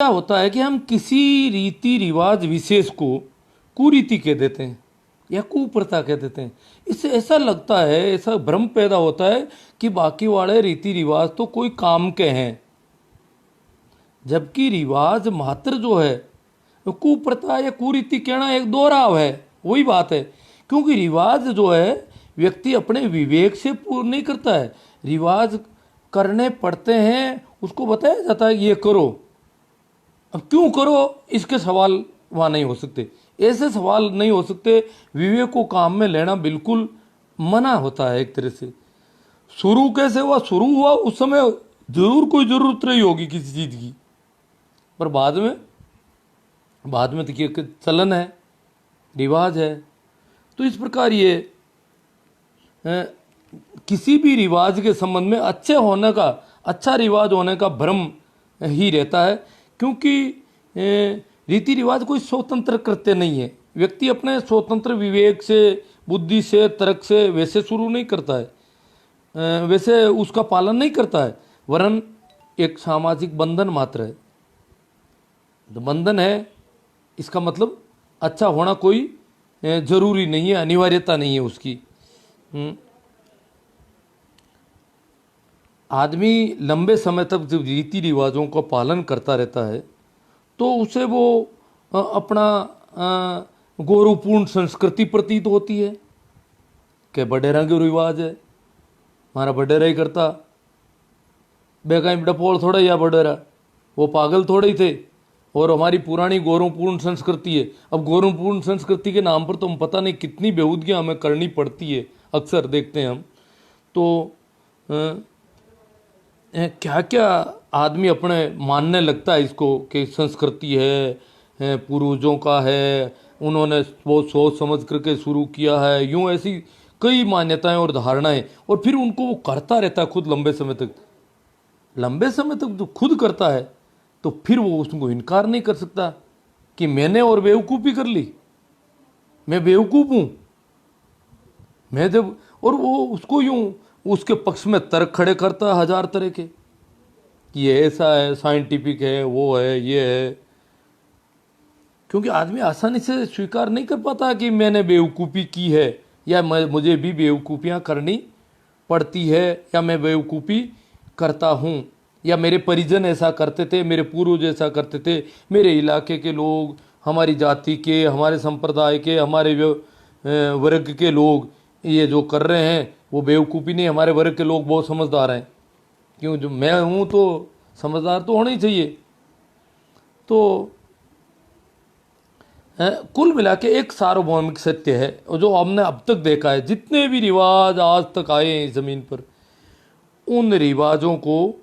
क्या होता है कि हम किसी रीति रिवाज विशेष को कुरीति कह देते हैं या कुप्रथा कह देते हैं। इससे ऐसा लगता है, ऐसा भ्रम पैदा होता है कि बाकी वाले रीति रिवाज तो कोई काम के हैं, जबकि रिवाज मात्र जो है कुप्रथा या कुरीति कहना एक दोहराव है। वही बात है, क्योंकि रिवाज जो है व्यक्ति अपने विवेक से पूर्ण नहीं करता है, रिवाज करने पड़ते हैं, उसको बताया जाता है ये करो। अब क्यों करो इसके सवाल वहाँ नहीं हो सकते, ऐसे सवाल नहीं हो सकते। विवेक को काम में लेना बिल्कुल मना होता है एक तरह से। शुरू कैसे हुआ, शुरू हुआ उस समय जरूर कोई जरूरत नहीं होगी किसी चीज़ की, पर बाद में तो ये चलन है, रिवाज है। तो इस प्रकार ये किसी भी रिवाज के संबंध में अच्छे होने का, अच्छा रिवाज होने का भ्रम ही रहता है, क्योंकि रीति रिवाज कोई स्वतंत्र कृत्य नहीं है। व्यक्ति अपने स्वतंत्र विवेक से, बुद्धि से, तर्क से वैसे शुरू नहीं करता है, वैसे उसका पालन नहीं करता है, वरन एक सामाजिक बंधन मात्र है। तो बंधन है, इसका मतलब अच्छा होना कोई जरूरी नहीं है, अनिवार्यता नहीं है उसकी। आदमी लंबे समय तक जब रीति रिवाजों का पालन करता रहता है तो उसे वो अपना गौरवपूर्ण संस्कृति प्रतीत होती है कि बडेरा के रिवाज है, हमारा बडेरा ही करता, बेकाई डपोल थोड़ा या बडेरा, वो पागल थोड़े ही थे, और हमारी पुरानी गौरवपूर्ण संस्कृति है। अब गौरवपूर्ण संस्कृति के नाम पर तो हम पता नहीं कितनी बेहूदगियाँ हमें करनी पड़ती है, अक्सर देखते हैं हम। तो क्या क्या आदमी अपने मानने लगता है इसको कि संस्कृति है, पूर्वजों का है, उन्होंने वो सोच समझ करके शुरू किया है, यूँ ऐसी कई मान्यताएं और धारणाएं, और फिर उनको वो करता रहता है खुद लंबे समय तक जो खुद करता है, तो फिर वो उसको इनकार नहीं कर सकता कि मैंने और बेवकूफ़ी कर ली, मैं बेवकूफ़ हूँ मैं जब, और वो उसको यूँ उसके पक्ष में तर्क खड़े करता है हजार तरह के, ये ऐसा है, साइंटिफिक है, वो है, ये है। क्योंकि आदमी आसानी से स्वीकार नहीं कर पाता कि मैंने बेवकूफ़ी की है, या मुझे भी बेवकूफ़ियाँ करनी पड़ती है, या मैं बेवकूफ़ी करता हूँ, या मेरे परिजन ऐसा करते थे, मेरे पूर्वज ऐसा करते थे, मेरे इलाके के लोग, हमारी जाति के, हमारे संप्रदाय के, हमारे वर्ग के लोग ये जो कर रहे हैं वो बेवकूफ़ी नहीं, हमारे वर्ग के लोग बहुत समझदार हैं। क्यों, जो मैं हूँ तो समझदार तो होना ही चाहिए। तो कुल मिला के एक सार्वभौमिक सत्य है, और जो हमने अब तक देखा है, जितने भी रिवाज आज तक आए हैं इस ज़मीन पर, उन रिवाजों को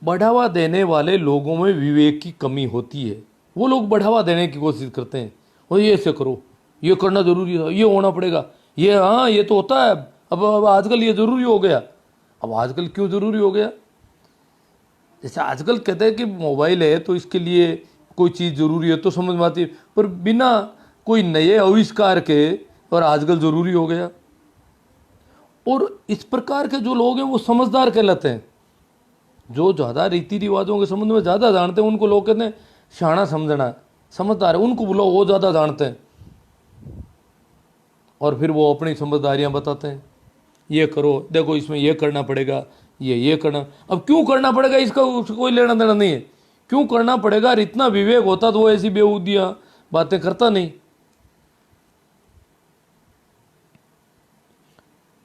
बढ़ावा देने वाले लोगों में विवेक की कमी होती है। वो लोग बढ़ावा देने की कोशिश करते हैं, और ये ऐसे करो, ये करना ज़रूरी है, ये होना पड़ेगा, ये हाँ ये तो होता है, अब आजकल ये ज़रूरी हो गया। अब आजकल क्यों ज़रूरी हो गया? जैसे आजकल कहते हैं कि मोबाइल है तो इसके लिए कोई चीज़ ज़रूरी है, तो समझ में आती है, पर बिना कोई नए आविष्कार के और आजकल ज़रूरी हो गया। और इस प्रकार के जो लोग हैं वो समझदार कहलाते हैं। जो ज़्यादा रीति रिवाजों के संबंध में ज़्यादा जानते हैं उनको लोग कहते हैं शाना समझना, समझदार है, उनको बुलाओ, वो ज़्यादा जानते हैं। और फिर वो अपनी समझदारियाँ बताते हैं, ये करो, देखो इसमें ये करना पड़ेगा, ये करना। अब क्यों करना पड़ेगा इसका उसको कोई लेना देना नहीं है, क्यों करना पड़ेगा? इतना विवेक होता तो वो ऐसी बेहूदियाँ बातें करता नहीं।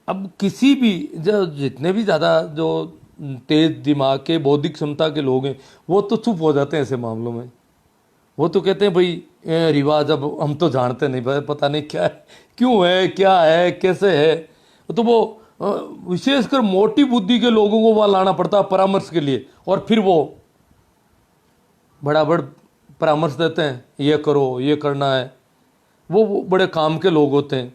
अब किसी भी जो जितने भी ज़्यादा जो तेज दिमाग के, बौद्धिक क्षमता के लोग हैं, वो तो चुप हो जाते हैं ऐसे मामलों में। वो तो कहते हैं भाई रिवाज अब हम तो जानते नहीं, भाई पता नहीं क्या है, क्यों है, क्या है, कैसे है। तो वो विशेषकर मोटी बुद्धि के लोगों को वहाँ लाना पड़ता है परामर्श के लिए, और फिर वो बड़ा परामर्श देते हैं, ये करो, ये करना है। वो बड़े काम के लोग होते हैं,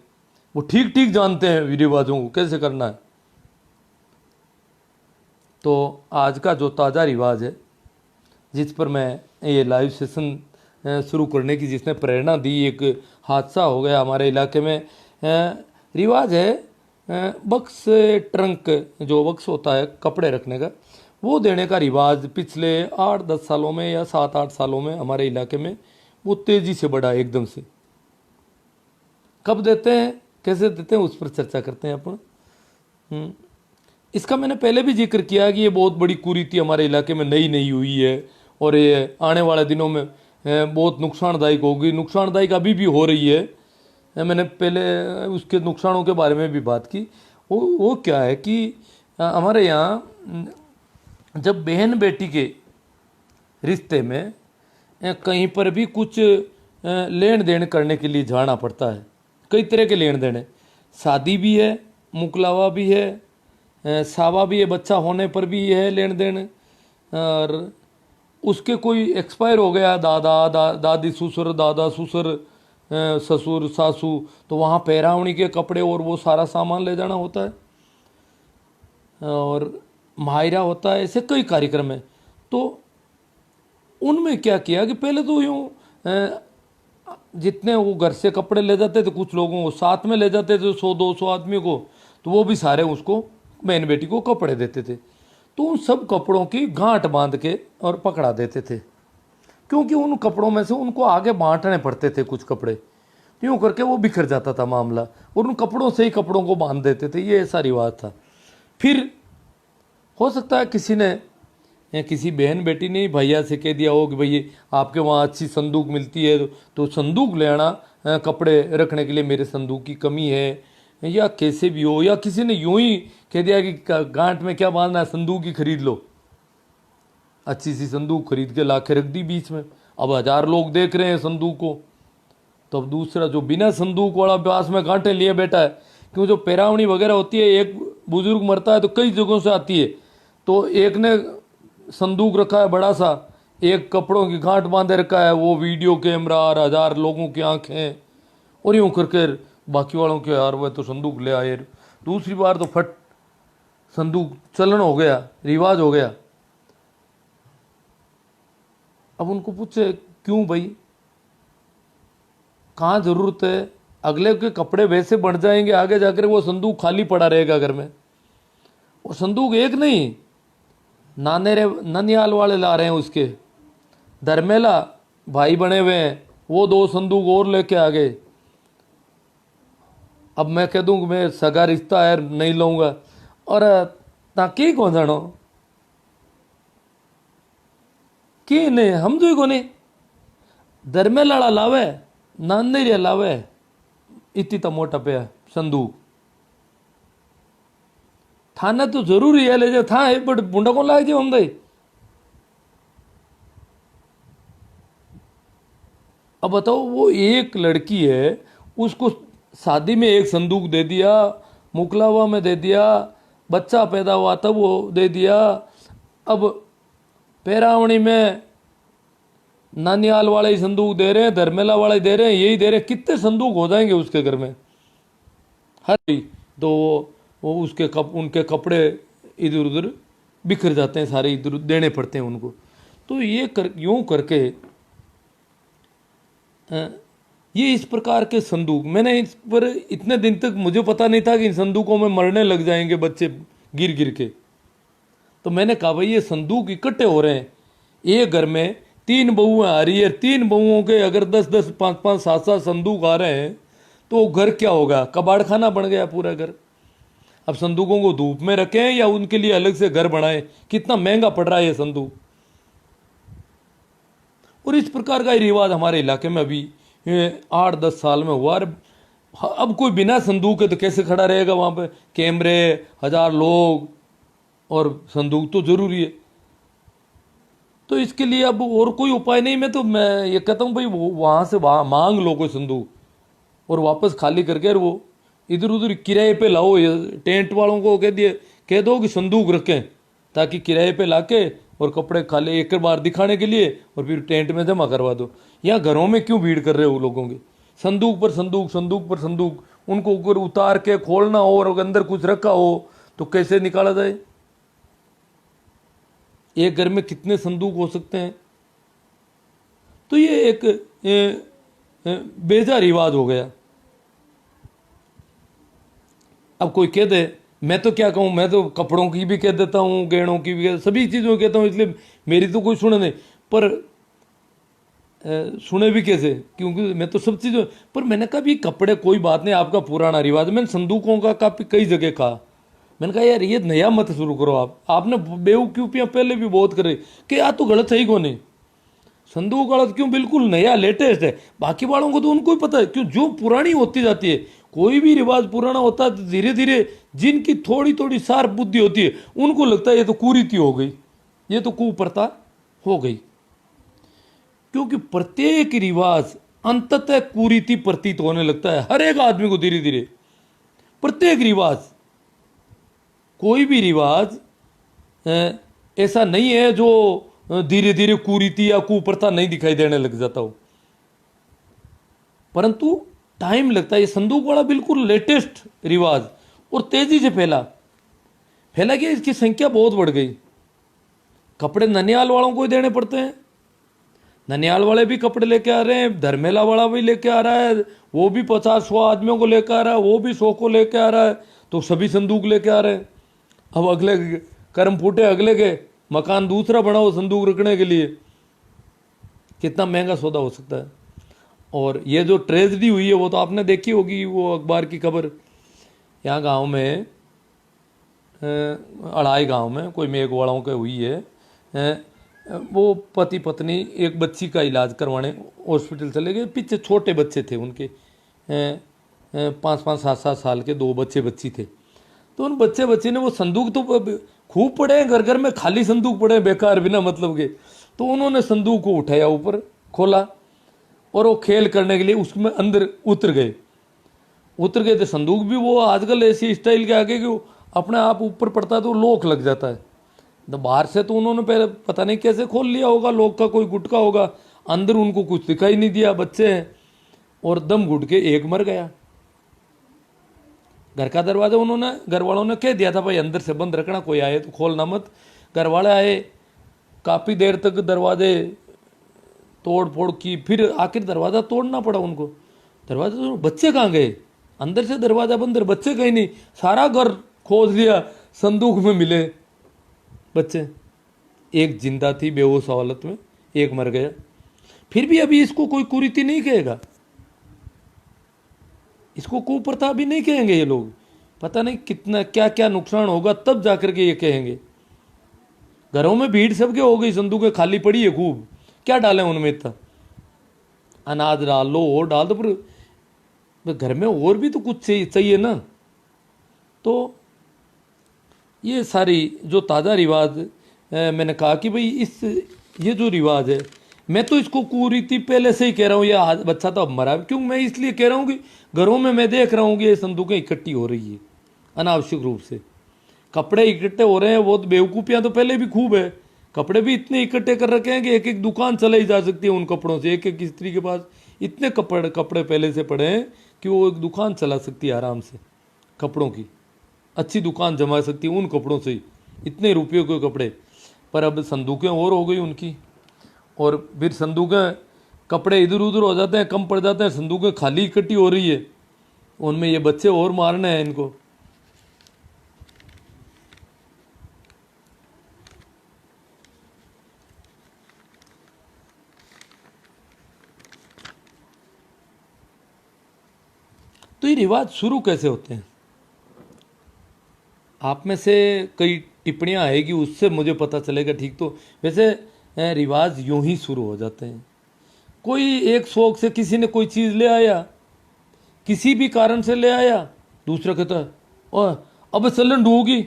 वो ठीक ठीक जानते हैं रिवाजों को कैसे करना है। तो आज का जो ताज़ा रिवाज है जिस पर मैं ये लाइव सेशन शुरू करने की जिसने प्रेरणा दी, एक हादसा हो गया हमारे इलाके में। रिवाज है बक्स ट्रंक, जो बक्स होता है कपड़े रखने का, वो देने का रिवाज पिछले 8-10 सालों में या 7-8 सालों में हमारे इलाके में वो तेजी से बढ़ा एकदम से। कब देते हैं, कैसे देते हैं, उस पर चर्चा करते हैं अपन। इसका मैंने पहले भी जिक्र किया कि ये बहुत बड़ी कुरीति हमारे इलाके में नई नई हुई है और ये आने वाले दिनों में बहुत नुकसानदायक होगी। नुकसानदायक अभी भी हो रही है। मैंने पहले उसके नुकसानों के बारे में भी बात की। वो क्या है कि हमारे यहाँ जब बहन बेटी के रिश्ते में कहीं पर भी कुछ लेन देन करने के लिए जाना पड़ता है। कई तरह के लेन देन है, शादी भी है, मुकलावा भी है, सावा भी है, बच्चा होने पर भी है लेन देन। और उसके कोई एक्सपायर हो गया, दादी ससुर, दादा ससुर, ससुर सासू, तो वहाँ पैरावणी के कपड़े और वो सारा सामान ले जाना होता है और मायरा होता है। ऐसे कई कार्यक्रम है। तो उनमें क्या किया कि पहले तो यूँ जितने वो घर से कपड़े ले जाते थे, कुछ लोगों को साथ में ले जाते थे, 100-200 आदमी को, तो वो भी सारे उसको बहन बेटी को कपड़े देते थे। तो उन सब कपड़ों की गांठ बांध के और पकड़ा देते थे, क्योंकि उन कपड़ों में से उनको आगे बांटने पड़ते थे कुछ कपड़े। यूँ करके वो बिखर जाता था मामला और उन कपड़ों से ही कपड़ों को बांध देते थे। ये ऐसा रिवाज था। फिर हो सकता है किसी ने या किसी बहन बेटी ने भैया से कह दिया हो कि भैया आपके वहाँ अच्छी संदूक मिलती है तो संदूक ले आना, कपड़े रखने के लिए मेरे संदूक की कमी है, या कैसे भी हो। या किसी ने यूं ही कह दिया कि गांठ में क्या बांधना है, संदूक ही खरीद लो। अच्छी सी संदूक खरीद के ला के रख दी बीच में। अब 1000 लोग देख रहे हैं संदूक को। तो अब दूसरा जो बिना संदूक वाला पास में गांठें लिए बैठा है, क्यों जो पैरावणी वगैरह होती है, एक बुजुर्ग मरता है तो कई जगहों से आती है, तो एक ने संदूक रखा है बड़ा सा, एक कपड़ों की गांठ बांधे रखा है, वो वीडियो कैमरा और 1000 लोगों की आंखें, और यूँ करके बाकी वालों के यार वह तो संदूक ले आए। दूसरी बार तो फट संदूक चलन हो गया, रिवाज हो गया। अब उनको पूछे क्यों भाई, कहाँ जरूरत है, अगले के कपड़े वैसे बढ़ जाएंगे, आगे जाकर वो संदूक खाली पड़ा रहेगा घर में। और संदूक एक नहीं, नानेरे ननियाल वाले ला रहे हैं, उसके धर्मेला भाई बने हुए हैं, वो 2 संदूक और लेके आ गए। अब मैं कह दूं कि मैं सगा रिश्ता है नहीं लूँगा, और ताकि कौन जानो कि नहीं हम जो को नहीं धर्मेला लावे, नानेरिया लावे, इतनी तो मोटा पे संदूक थाना तो जरूरी है ले जाओ, था है बट बुंडा को लाए जो हम दे। अब बताओ, वो एक लड़की है, उसको शादी में एक संदूक दे दिया, मुकलावा में दे दिया, बच्चा पैदा हुआ तब वो दे दिया, अब पैरावणी में नानियाल वाले ही संदूक दे रहे हैं, धर्मेला वाले दे रहे हैं, यही दे रहे हैं। कितने संदूक हो जाएंगे उसके घर में हर। तो वो उसके उनके कपड़े इधर उधर बिखर जाते हैं, सारे इधर देने पड़ते हैं उनको। तो ये यूँ करके ये इस प्रकार के संदूक, मैंने इस पर इतने दिन तक मुझे पता नहीं था कि इन संदूकों में मरने लग जाएंगे बच्चे गिर गिर के। तो मैंने कहा भाई ये संदूक इकट्ठे हो रहे हैं, एक घर में 3 बहुएं आ रही है, 3 बहुओं के अगर 10-10, 5-5, 7-7 संदूक आ रहे हैं तो वो घर क्या होगा, कबाड़ खाना बन गया पूरा घर। अब संदूकों को धूप में रखें या उनके लिए अलग से घर बनाएं, कितना महंगा पड़ रहा है ये संदूक। और इस प्रकार का रिवाज हमारे इलाके में अभी 8-10 साल में हुआ। अब कोई बिना संदूक है तो कैसे खड़ा रहेगा वहाँ पे, कैमरे, 1000 लोग, और संदूक तो जरूरी है। तो इसके लिए अब और कोई उपाय नहीं। मैं ये कहता हूँ भाई वहाँ से मांग लो कोई संदूक और वापस खाली करके वो इधर उधर किराए पे लाओ। टेंट वालों को कह दो कि संदूक रखें, ताकि किराए पे लाके और कपड़े खाली एक बार दिखाने के लिए और फिर टेंट में जमा करवा दो। यहाँ घरों में क्यों भीड़ कर रहे हो लोगों की, संदूक पर संदूक, संदूक पर संदूक, उनको ऊपर उतार के खोलना हो और अंदर कुछ रखा हो तो कैसे निकाला जाए। एक घर में कितने संदूक हो सकते हैं। तो ये एक बेजा रिवाज हो गया। अब कोई कह दे मैं तो क्या कहूँ, मैं तो कपड़ों की भी कह देता हूँ, गहनों की भी सभी चीज़ों की कहता हूँ, इसलिए मेरी तो कोई सुने नहीं। पर सुने भी कैसे, क्योंकि मैं तो सब चीज़ों, पर मैंने कहा भी कपड़े कोई बात नहीं, आपका पुराना रिवाज है। मैंने संदूकों का काफी कई जगह कहा, मैंने कहा यार ये नया मत शुरू करो, आपने बेवकूफ़ियाँ पहले भी बहुत करे कि यार तो गलत है ही कौन है, संदूक गलत क्यों, बिल्कुल नया लेटेस्ट है। बाकी वालों को तो उनको ही पता है, क्यों जो पुरानी होती जाती है, कोई भी रिवाज पुराना होता है तो धीरे धीरे जिनकी थोड़ी थोड़ी शार्प बुद्धि होती है उनको लगता है ये तो कुरीति हो गई, ये तो कुप्रथा हो गई। क्योंकि प्रत्येक रिवाज अंततः कुरीति प्रतीत होने लगता है हर एक आदमी को धीरे धीरे। प्रत्येक रिवाज, कोई भी रिवाज ऐसा नहीं है जो धीरे धीरे कुरीति या कुप्रथा नहीं दिखाई देने लग जाता हो, परंतु टाइम लगता है। ये संदूक वाला बिल्कुल लेटेस्ट रिवाज और तेजी से फैला गया, इसकी संख्या बहुत बढ़ गई। कपड़े ननियाल वालों को ही देने पड़ते हैं, ननियाल वाले भी कपड़े लेके आ रहे हैं, धर्मेला वाला भी लेके आ रहा है, वो भी 50-100 आदमियों को लेके आ रहा है, वो भी 100 को लेके आ रहा है, तो सभी संदूक लेके आ रहे हैं। अब अगले कर्म फूटे अगले के, मकान दूसरा बनाओ संदूक रखने के लिए, कितना महंगा सौदा हो सकता है। और ये जो ट्रेजेडी हुई है वो तो आपने देखी होगी, वो अखबार की खबर, यहाँ गांव में अड़ाई गांव में कोई मेघवाड़ों के हुई है। वो पति पत्नी एक बच्ची का इलाज करवाने हॉस्पिटल चले गए, पीछे छोटे बच्चे थे उनके, 5-5, 7-7 साल के 2 बच्ची थे। तो उन बच्चे ने वो संदूक तो खूब पड़े हैं घर घर में, खाली संदूक पड़े हैं बेकार बिना मतलब के, तो उन्होंने संदूक को उठाया, ऊपर खोला और वो खेल करने के लिए उसमें अंदर उतर गए थे। संदूक भी वो आजकल ऐसी स्टाइल के आगे कि वो अपने आप ऊपर पड़ता है तो लॉक लग जाता है। तो बाहर से तो उन्होंने पहले पता नहीं कैसे खोल लिया होगा, लॉक का कोई गुटका होगा, अंदर उनको कुछ दिखाई नहीं दिया, बच्चे हैं, और दम घुट के एक मर गया। घर का दरवाजा उन्होंने, घर वालों ने कह दिया था भाई अंदर से बंद रखना, कोई आए तो खोलना मत। घर वाले आए, काफ़ी देर तक दरवाजे तोड़ फोड़ की, फिर आखिर दरवाज़ा तोड़ना पड़ा उनको। दरवाजा तो, बच्चे कहाँ गए, अंदर से दरवाज़ा बंद, बच्चे कहीं नहीं, सारा घर खोज लिया, संदूक में मिले बच्चे। एक जिंदा थी बेहोश हालत में, एक मर गया। फिर भी अभी इसको कोई कुरीति नहीं कहेगा, इसको कुप्रथा भी नहीं कहेंगे ये लोग। पता नहीं कितना क्या क्या नुकसान होगा तब जाकर के ये कहेंगे। घरों में भीड़ सबके हो गई, संदूकें खाली पड़ी है खूब, क्या डालें उनमें इतना, अनाज डाल लो और डाल दो, पर घर में और भी तो कुछ चाहिए ना। तो ये सारी जो ताज़ा रिवाज मैंने कहा कि भाई ये जो रिवाज है, मैं तो इसको कुरीति पहले से ही कह रहा हूँ, ये बच्चा तो अब मरा। क्यों मैं इसलिए कह रहा हूँ कि घरों में मैं देख रहा हूँ कि ये संदूकें इकट्ठी हो रही है अनावश्यक रूप से, कपड़े इकट्ठे हो रहे हैं। वो बेवकूफ़ियाँ तो पहले भी खूब है, कपड़े भी इतने इकट्ठे कर रखे हैं कि एक एक दुकान चलाई जा सकती है उन कपड़ों से। एक एक स्त्री के पास इतने कपड़े पहले से पड़े हैं कि वो एक दुकान चला सकती है आराम से, कपड़ों की अच्छी दुकान जमा सकती है उन कपड़ों से ही, इतने रुपयों के कपड़े। पर अब संदूकें और हो गई उनकी, और फिर संदूकें, कपड़े इधर उधर हो जाते हैं, कम पड़ जाते हैं, संदूकें खाली इकट्ठी हो रही है, उनमें ये बच्चे और मारने हैं इनको। तो ये रिवाज शुरू कैसे होते हैं, आप में से कई टिप्पणियाँ आएगी, उससे मुझे पता चलेगा। ठीक, तो वैसे रिवाज यूं ही शुरू हो जाते हैं। कोई एक शौक से किसी ने कोई चीज़ ले आया, किसी भी कारण से ले आया, दूसरा कहता है ओह अब चलन डूबी,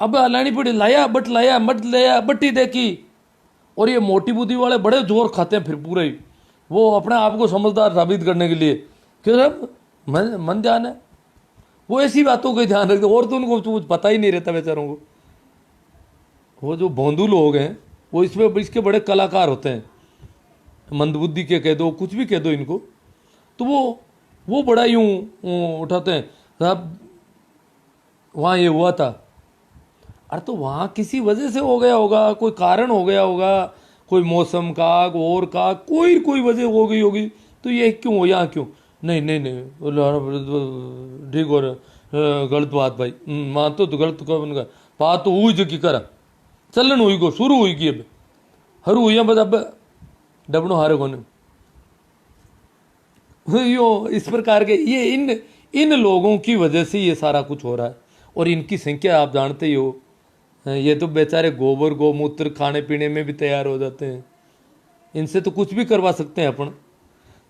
अब लानी पड़ी, लाया बट लाया मट लाया बट्टी देखी। और ये मोटी बुद्धि वाले बड़े जोर खाते हैं फिर पूरे ही, वो अपने आप को समझदार साबित करने के लिए कि मन ध्यान है, वो ऐसी बातों का ध्यान रखते, और तो उनको कुछ पता ही नहीं रहता बेचारों को। वो जो भोंदू लोग हैं वो इसके बड़े कलाकार होते हैं, मंदबुद्धि के कह दो, कुछ भी कह दो इनको, तो वो बड़ा यूं उठाते हैं, साहब वहाँ ये हुआ था, अरे तो वहाँ किसी वजह से हो गया होगा, कोई कारण हो गया होगा, कोई मौसम का और का कोई वजह हो गई होगी, तो ये क्यों हो, यहाँ क्यों, नहीं ठीक हो रहा, गलत बात भाई मानते तो गलत कौन का बात तो हुई जो की करा चलन हुई को शुरू हुई की अब हर हुई बस अब डबनो हारे कोने यो इस प्रकार के ये इन लोगों की वजह से ये सारा कुछ हो रहा है। और इनकी संख्या आप जानते ही हो, ये तो बेचारे गोबर गोमूत्र खाने पीने में भी तैयार हो जाते हैं, इनसे तो कुछ भी करवा सकते हैं अपन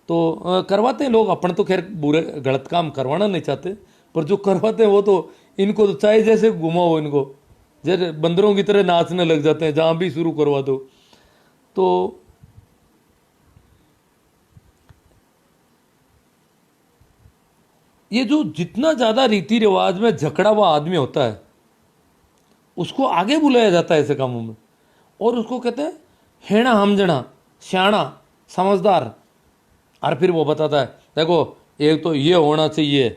तो करवाते हैं लोग। अपन तो खैर बुरे गलत काम करवाना नहीं चाहते, पर जो करवाते हैं वो तो इनको तो चाहे जैसे घुमाओ, इनको जैसे बंदरों की तरह नाचने लग जाते हैं जहाँ भी शुरू करवा दो। तो ये जो जितना ज़्यादा रीति रिवाज में झगड़ा हुआ आदमी होता है उसको आगे बुलाया जाता है ऐसे कामों में, और उसको कहते हैं हेणा हमजना, सियाणा, समझदार। और फिर वो बताता है देखो एक तो ये होना चाहिए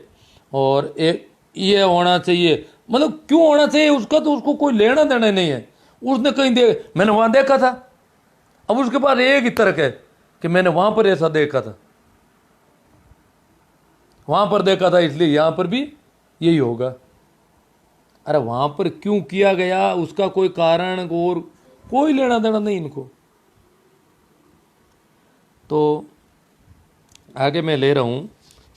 और एक ये होना चाहिए, मतलब क्यों होना चाहिए उसका तो उसको कोई लेना देना नहीं है। उसने कहीं मैंने वहाँ देखा था, अब उसके पास एक ही तर्क है कि मैंने वहाँ पर ऐसा देखा था, वहाँ पर देखा था इसलिए यहाँ पर भी यही होगा। अरे वहाँ पर क्यों किया गया उसका कोई कारण और कोई लेना देना नहीं इनको। तो आगे मैं ले रहा हूँ,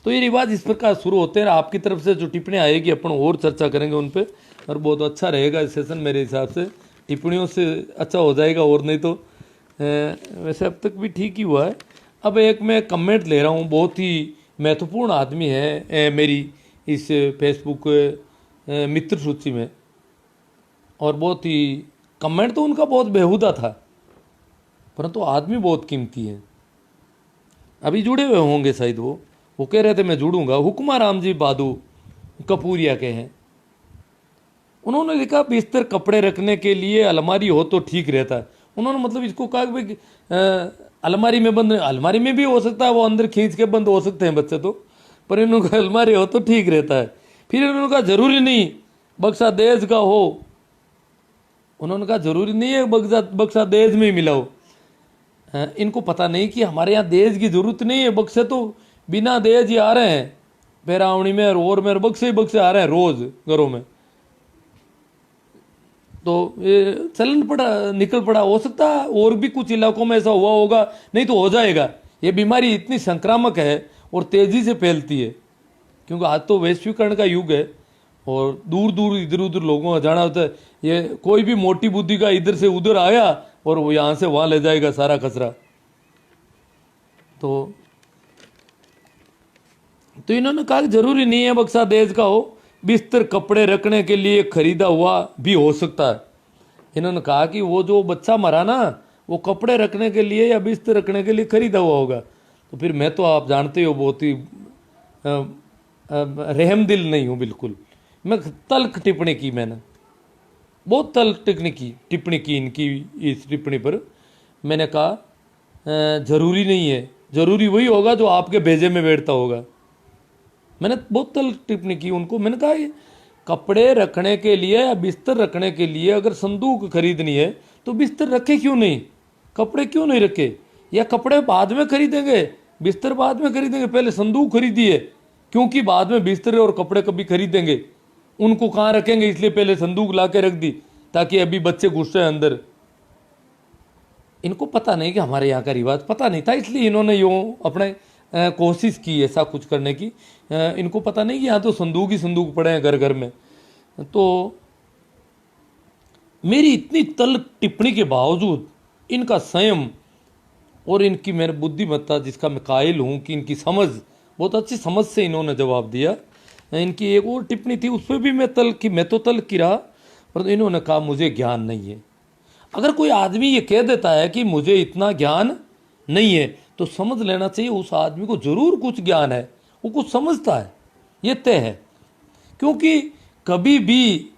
तो ये रिवाज इस प्रकार शुरू होते हैं। आपकी तरफ से जो टिप्पणियाँ आएगी अपन और चर्चा करेंगे उन पे, और बहुत अच्छा रहेगा इस सेशन मेरे हिसाब से, टिप्पणियों से अच्छा हो जाएगा। और नहीं तो वैसे अब तक भी ठीक ही हुआ है। अब एक मैं कमेंट ले रहा हूँ, बहुत ही महत्वपूर्ण आदमी है मेरी इस फेसबुक मित्र सूची में, और बहुत ही कमेंट तो उनका बहुत बेहुदा था, परंतु आदमी बहुत कीमती है। अभी जुड़े हुए होंगे शायद वो कह रहे थे मैं जुड़ूंगा। हुक्मा राम जी बादू कपूरिया के हैं। उन्होंने लिखा बिस्तर कपड़े रखने के लिए अलमारी हो तो ठीक रहता है। उन्होंने मतलब इसको कहा कि भाई अलमारी में बंद, अलमारी में भी हो सकता है, वो अंदर खींच के बंद हो सकते हैं बच्चे तो, पर इन्होंने कहा अलमारी हो तो ठीक रहता है। फिर इन्होंने कहा जरूरी नहीं बक्सा देश का हो, उन्होंने कहा जरूरी नहीं है बक्सा देश में ही मिला हो। इनको पता नहीं कि हमारे यहाँ देश की जरूरत नहीं है, बक्से तो बिना देश ही आ रहे हैं पैरावणी में और में बक्से ही बक्से आ रहे हैं रोज घरों में। तो ये चलन पड़ा निकल पड़ा, हो सकता है और भी कुछ इलाकों में ऐसा हुआ होगा, नहीं तो हो जाएगा। ये बीमारी इतनी संक्रामक है और तेजी से फैलती है, क्योंकि आज तो वैश्वीकरण का युग है और दूर दूर इधर उधर लोगों का जाना होता है। ये कोई भी मोटी बुद्धि का इधर से उधर आया और वो यहाँ से वहाँ ले जाएगा सारा कचरा। तो इन्होंने कहा जरूरी नहीं है बक्सा देश का हो, बिस्तर कपड़े रखने के लिए खरीदा हुआ भी हो सकता है। इन्होंने कहा कि वो जो बच्चा मरा ना वो कपड़े रखने के लिए या बिस्तर रखने के लिए खरीदा हुआ होगा। तो फिर मैं तो आप जानते हो बहुत ही रहम दिल नहीं हूँ बिल्कुल। मैं तल्ख टिप्पणी की, मैंने बहुत तल्ख टिप्पणी की इनकी इस टिप्पणी पर। मैंने कहा जरूरी नहीं है, जरूरी वही होगा जो आपके भेजे में बैठता होगा। मैंने बहुत तल्ख टिप्पणी की उनको। मैंने कहा ये कपड़े रखने के लिए या बिस्तर रखने के लिए अगर संदूक खरीदनी है तो बिस्तर रखे क्यों नहीं, कपड़े क्यों नहीं रखे? या कपड़े बाद में खरीदेंगे बिस्तर बाद में खरीदेंगे, पहले संदूक खरीदिए, क्योंकि बाद में बिस्तर और कपड़े कभी खरीदेंगे, उनको कहाँ रखेंगे, इसलिए पहले संदूक ला के रख दी ताकि अभी बच्चे घुस जाए अंदर। इनको पता नहीं कि हमारे यहाँ का रिवाज पता नहीं था, इसलिए इन्होंने यूँ अपने कोशिश की ऐसा कुछ करने की। इनको पता नहीं कि यहाँ तो संदूक ही संदूक पड़े हैं घर घर में। तो मेरी इतनी तल्ख टिप्पणी के बावजूद इनका संयम और इनकी मेरे बुद्धिमत्ता, जिसका मैं कायल हूँ कि इनकी समझ, बहुत अच्छी समझ से इन्होंने जवाब दिया। इनकी एक और टिप्पणी थी उस पर भी मैं तो तल्ख की रहा, पर इन्होंने कहा मुझे ज्ञान नहीं है। अगर कोई आदमी ये कह देता है कि मुझे इतना ज्ञान नहीं है तो समझ लेना चाहिए उस आदमी को जरूर कुछ ज्ञान है, वो कुछ समझता है, ये तय है। क्योंकि कभी भी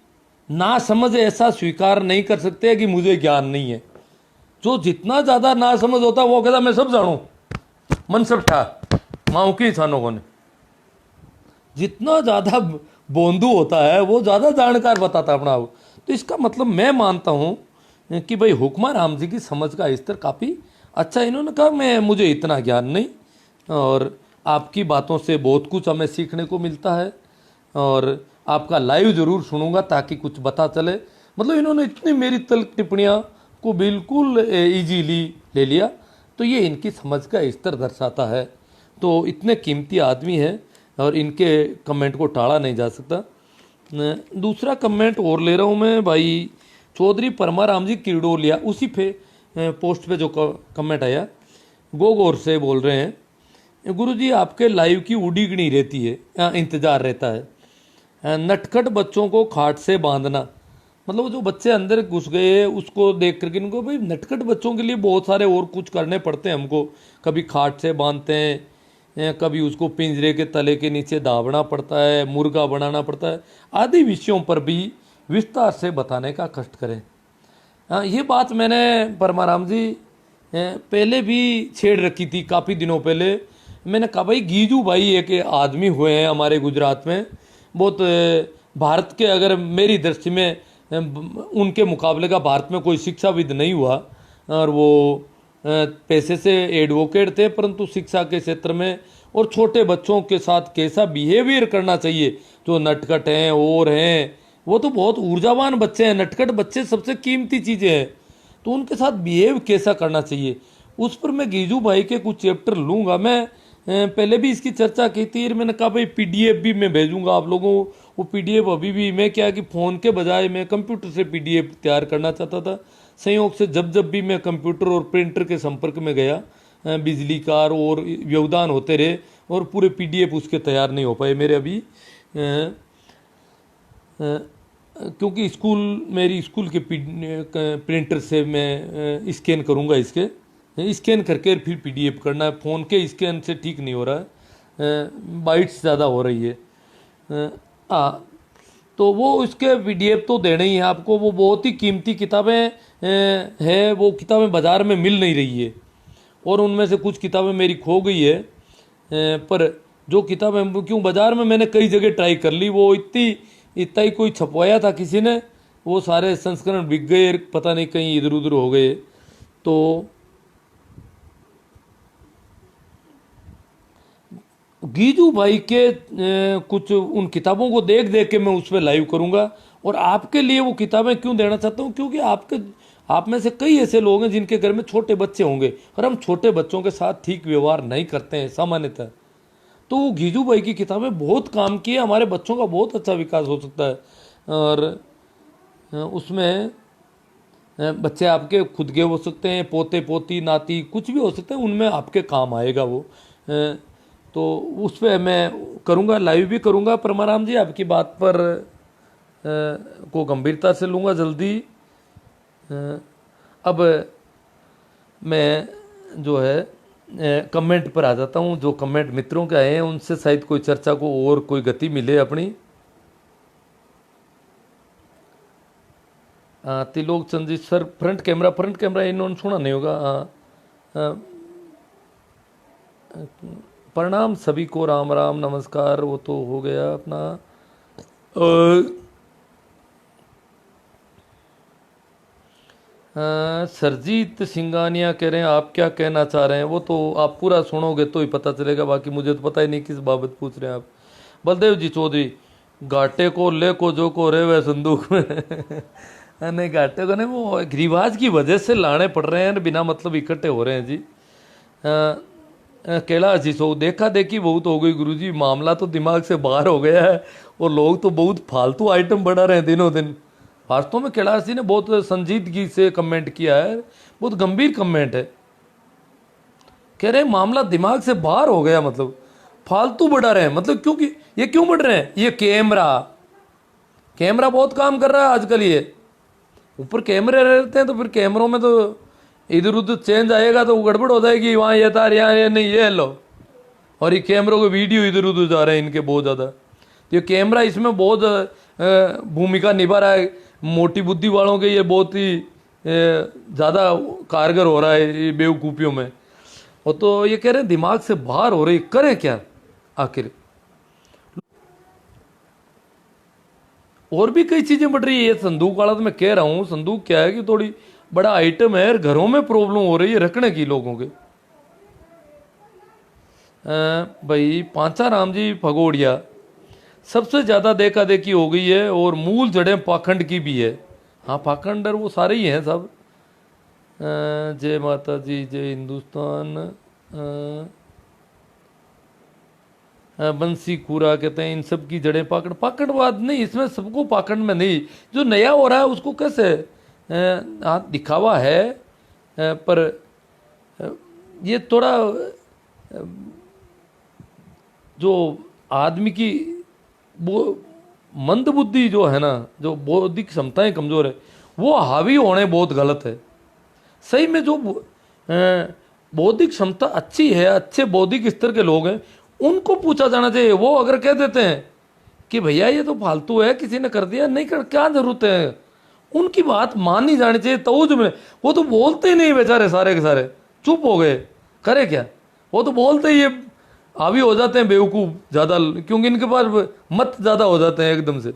ना समझ ऐसा स्वीकार नहीं कर सकते कि मुझे ज्ञान नहीं है। जो जितना ज़्यादा ना समझ होता है वो कहता मैं सब जानूँ, मन सब ठा माँ की इंसानों को ने। जितना ज़्यादा बोंदू होता है वो ज़्यादा जानकार बताता है अपना आप। तो इसका मतलब मैं मानता हूँ कि भाई हुक्मा राम जी की समझ का स्तर काफ़ी अच्छा। इन्होंने कहा मुझे इतना ज्ञान नहीं, और आपकी बातों से बहुत कुछ हमें सीखने को मिलता है। और आपका लाइव ज़रूर सुनूंगा ताकि कुछ पता चले। मतलब इन्होंने इतनी मेरी तल्ख टिप्पणियाँ को बिल्कुल इजीली ले लिया, तो ये इनकी समझ का स्तर दर्शाता है। तो इतने कीमती आदमी हैं और इनके कमेंट को टाला नहीं जा सकता। दूसरा कमेंट और ले रहा हूँ मैं भाई चौधरी परमाराम जी किरडोलिया, उसी पे पोस्ट पे जो कमेंट आया, गोगोर से बोल रहे हैं, गुरुजी आपके लाइव की उड़ीगनी रहती है, इंतज़ार रहता है। नटखट बच्चों को खाट से बांधना, मतलब जो बच्चे अंदर घुस गए उसको देख करके इनको, भाई नटखट बच्चों के लिए बहुत सारे और कुछ करने पड़ते हैं हमको। कभी खाट से बांधते हैं, कभी उसको पिंजरे के तले के नीचे दाबना पड़ता है, मुर्गा बनाना पड़ता है, आदि विषयों पर भी विस्तार से बताने का कष्ट करें। ये बात मैंने परमाराम जी पहले भी छेड़ रखी थी, काफ़ी दिनों पहले। मैंने कहा भाई गीजू भाई एक आदमी हुए हैं हमारे गुजरात में, बहुत भारत के, अगर मेरी दृष्टि में उनके मुकाबले का भारत में कोई शिक्षाविद नहीं हुआ, और वो पैसे से एडवोकेट थे, परंतु शिक्षा के क्षेत्र में और छोटे बच्चों के साथ कैसा बिहेवियर करना चाहिए, जो नटखट हैं और हैं, वो तो बहुत ऊर्जावान बच्चे हैं। नटखट बच्चे सबसे कीमती चीज़ें हैं, तो उनके साथ बिहेव कैसा करना चाहिए, उस पर मैं गीजू भाई के कुछ चैप्टर लूँगा। मैं पहले भी इसकी चर्चा की थी, मैंने कहा भाई पीडीएफ भी मैं भेजूंगा आप लोगों को। वो पीडीएफ अभी भी, मैं क्या कि फ़ोन के बजाय मैं कंप्यूटर से पीडीएफ तैयार करना चाहता था। संयोग से जब जब भी मैं कंप्यूटर और प्रिंटर के संपर्क में गया, बिजली का और व्यवधान होते रहे और पूरे पीडीएफ उसके तैयार नहीं हो पाए मेरे अभी, क्योंकि मेरी स्कूल के प्रिंटर से मैं स्कैन करूंगा, इसके स्कैन करके फिर पीडीएफ करना है। फ़ोन के स्कैन से ठीक नहीं हो रहा है, बाइट्स ज़्यादा हो रही है। तो वो इसके पीडीएफ तो देने ही है आपको। वो बहुत ही कीमती किताबें हैं, वो किताबें बाज़ार में मिल नहीं रही है, और उनमें से कुछ किताबें मेरी खो गई है। पर जो किताबें क्यों बाज़ार में मैंने कई जगह ट्राई कर ली, वो इतना ही कोई छपवाया था किसी ने, वो सारे संस्करण बिक गए, पता नहीं कहीं इधर उधर हो गए। तो गीजू भाई के कुछ उन किताबों को देख देख के मैं उस पर लाइव करूंगा, और आपके लिए वो किताबें क्यों देना चाहता हूँ, क्योंकि आप में से कई ऐसे लोग हैं जिनके घर में छोटे बच्चे होंगे, और हम छोटे बच्चों के साथ ठीक व्यवहार नहीं करते हैं सामान्यतः। तो वो गीजू भाई की किताबें बहुत काम की है, हमारे बच्चों का बहुत अच्छा विकास हो सकता है। और उसमें बच्चे आपके खुद के हो सकते हैं, पोते पोती नाती कुछ भी हो सकते हैं, उनमें आपके काम आएगा वो। तो उस पर मैं करूँगा, लाइव भी करूँगा। परमाराम जी आपकी बात पर को गंभीरता से लूँगा जल्दी। अब मैं जो है कमेंट पर आ जाता हूँ। जो कमेंट मित्रों के आए हैं उनसे शायद कोई चर्चा को और कोई गति मिले अपनी। Tilok Chand ji, sir front camera इन्होंने सुना नहीं होगा। प्रणाम सभी को, राम राम नमस्कार, वो तो हो गया अपना। सरजीत सिंगानिया कह रहे हैं आप क्या कहना चाह रहे हैं, वो तो आप पूरा सुनोगे तो ही पता चलेगा, बाकी मुझे तो पता ही नहीं किस बाबत पूछ रहे हैं आप। बलदेव जी चौधरी, घाटे को ले को जो को रे वह संदूक में नहीं घाटे को नहीं, वो रिवाज की वजह से लाने पड़ रहे हैं, बिना मतलब इकट्ठे हो रहे हैं जी। कैलाश जी, सो देखा देखी बहुत हो गई गुरुजी, मामला तो दिमाग से बाहर हो गया है और लोग तो बहुत फालतू आइटम बढ़ा रहे हैं दिनों दिन। वास्तव में कैलाश जी ने बहुत संजीदगी से कमेंट किया है, बहुत गंभीर कमेंट है। कह रहे हैं मामला दिमाग से बाहर हो गया, मतलब फालतू बढ़ा रहे हैं, मतलब क्योंकि ये क्यों बढ़ रहे हैं, ये कैमरा बहुत काम कर रहा है आजकल। ये ऊपर कैमरे रहते हैं तो फिर कैमरों में तो इधर उधर चेंज आएगा तो गड़बड़ हो जाएगी, वहाँ ये तार यहाँ ये नहीं, ये लो, और ये कैमरों के वीडियो इधर उधर जा रहे हैं इनके बहुत ज़्यादा। तो ये कैमरा इसमें बहुत भूमिका निभा रहा है, मोटी बुद्धि वालों के ये बहुत ही ज़्यादा कारगर हो रहा है ये बेवकूफ़ियों में। और तो ये कह रहे हैं दिमाग से बाहर हो रही, करें क्या आखिर। और भी कई चीज़ें बढ़ रही है, ये संदूक वाला तो मैं कह रहा हूँ, संदूक क्या है कि थोड़ी बड़ा आइटम है, घरों में प्रॉब्लम हो रही है रखने की लोगों के। भाई पांचा राम जी भगोड़िया, सबसे ज़्यादा देखा देखी हो गई है और मूल जड़ें पाखंड की भी है। हाँ, पाखंडर वो सारे ही हैं सब। जय माता जी, जय हिंदुस्तान। बंसी कूरा कहते हैं, इन सब की जड़ें पाखंड। पाखंडवाद नहीं, इसमें सबको पाखंड में नहीं। जो नया हो रहा है उसको कैसे हाँ दिखावा है, पर ये थोड़ा जो आदमी की वो मंदबुद्धि जो है ना, जो बौद्धिक क्षमताएं कमज़ोर है, वो हावी होने बहुत गलत है। सही में जो बौद्धिक क्षमता अच्छी है, अच्छे बौद्धिक स्तर के लोग हैं, उनको पूछा जाना चाहिए। वो अगर कह देते हैं कि भैया ये तो फालतू है, किसी ने कर दिया, नहीं कर, क्या जरूरत है, उनकी बात माननी जानी चाहिए। तो जो वो तो बोलते ही नहीं बेचारे, सारे के सारे चुप हो गए, करे क्या। वो तो बोलते ही ये हावी हो जाते हैं बेवकूफ़ ज़्यादा, क्योंकि इनके पास मत ज़्यादा हो जाते हैं एकदम से।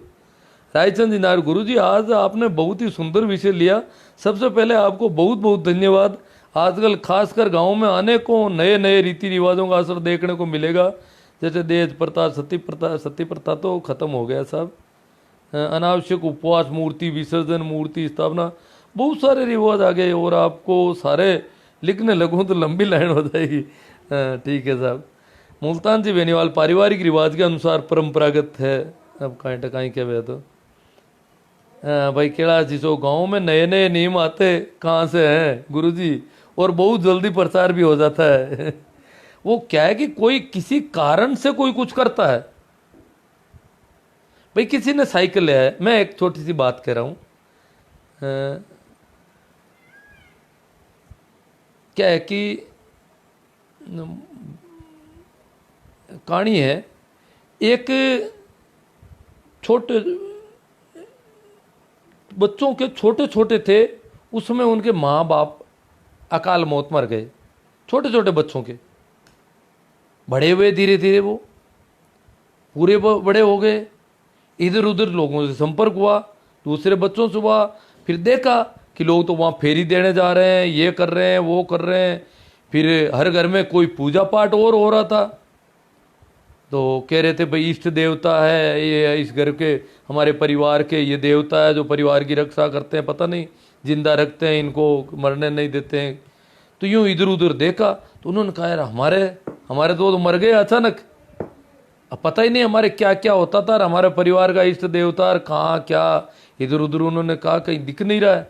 रायचंद जी नायर, गुरु जी आज आपने बहुत ही सुंदर विषय लिया। सबसे पहले आपको बहुत बहुत धन्यवाद। आजकल खासकर गाँव में अनेकों नए नए रीति रिवाजों का असर देखने को मिलेगा, जैसे दहेज प्रथा, सती प्रथा तो खत्म हो गया साहब। अनावश्यक उपवास, मूर्ति विसर्जन, मूर्ति स्थापना, बहुत सारे रिवाज आ गए, और आपको सारे लिखने लगूँ तो लंबी लाइन हो जाएगी। ठीक है साहब। मुल्तान जी बेनीवाल, पारिवारिक रिवाज के अनुसार परंपरागत है। अब कहीं टकाई क्या वह तो भाई केड़ा जी, सो गाँव में नए नए नियम आते कहाँ से हैं गुरुजी, और बहुत जल्दी प्रचार भी हो जाता है। वो क्या है कि कोई किसी कारण से कोई कुछ करता है। भाई किसी ने साइकिल लिया है, मैं एक छोटी सी बात कह रहा हूँ, क्या है कि कहानी है, एक छोटे बच्चों के छोटे छोटे थे, उसमें उनके माँ बाप अकाल मौत मर गए, छोटे छोटे बच्चों के। बड़े हुए धीरे धीरे, वो पूरे बड़े हो गए, इधर उधर लोगों से संपर्क हुआ, दूसरे बच्चों से हुआ, फिर देखा कि लोग तो वहाँ फेरी देने जा रहे हैं, ये कर रहे हैं, वो कर रहे हैं। फिर हर घर में कोई पूजा पाठ और हो रहा था, तो कह रहे थे भाई इष्ट देवता है ये, इस घर के हमारे परिवार के ये देवता है जो परिवार की रक्षा करते हैं, पता नहीं जिंदा रखते हैं इनको, मरने नहीं देते हैं। तो यूँ इधर उधर देखा तो उन्होंने कहा यार हमारे हमारे तो मर गए अचानक, अब पता ही नहीं हमारे क्या क्या होता था, हमारे परिवार का इष्ट देवता कहाँ क्या, इधर उधर उन्होंने कहा कहीं दिख नहीं रहा है।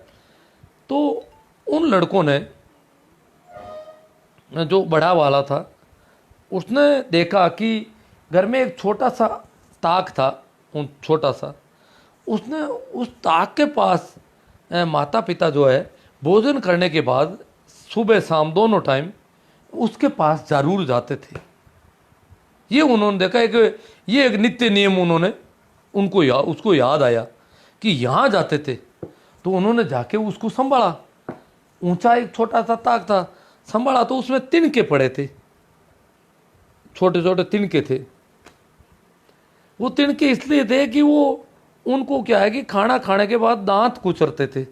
तो उन लड़कों ने, जो बड़ा वाला था, उसने देखा कि घर में एक छोटा सा ताक था, छोटा सा, उसने उस ताक के पास माता पिता जो है भोजन करने के बाद सुबह शाम दोनों टाइम उसके पास जरूर जाते थे। ये उन्होंने देखा है कि ये एक नित्य नियम उन्होंने उसको याद आया कि यहाँ जाते थे, तो उन्होंने जाके उसको संभाला। ऊंचा एक छोटा सा ताक था, संभाला तो उसमें तिनके पड़े थे, छोटे छोटे तिनके थे। वो तिनके इसलिए थे कि वो उनको क्या है कि खाना खाने के बाद दांत कुचरते थे,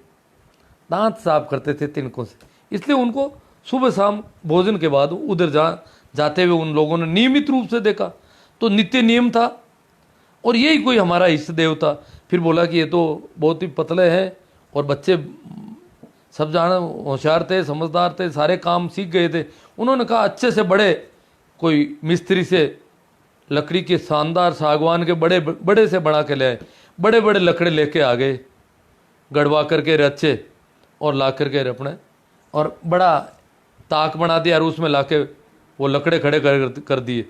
दांत साफ करते थे तिनकों से, इसलिए उनको सुबह शाम भोजन के बाद उधर जाते हुए उन लोगों ने नियमित रूप से देखा। तो नित्य नियम था, और यही कोई हमारा इष्ट देव था। फिर बोला कि ये तो बहुत ही पतले हैं, और बच्चे सब जाना होशियार थे, समझदार थे, सारे काम सीख गए थे। उन्होंने कहा अच्छे से बड़े कोई मिस्त्री से लकड़ी के शानदार सागवान के बड़े से बना के ले आए, बड़े बड़े लकड़े लेके आ गए, गड़वा करके रचे और ला करके अपने, और बड़ा ताक बना दिया, और उसमें लाके वो लकड़े खड़े कर दिए,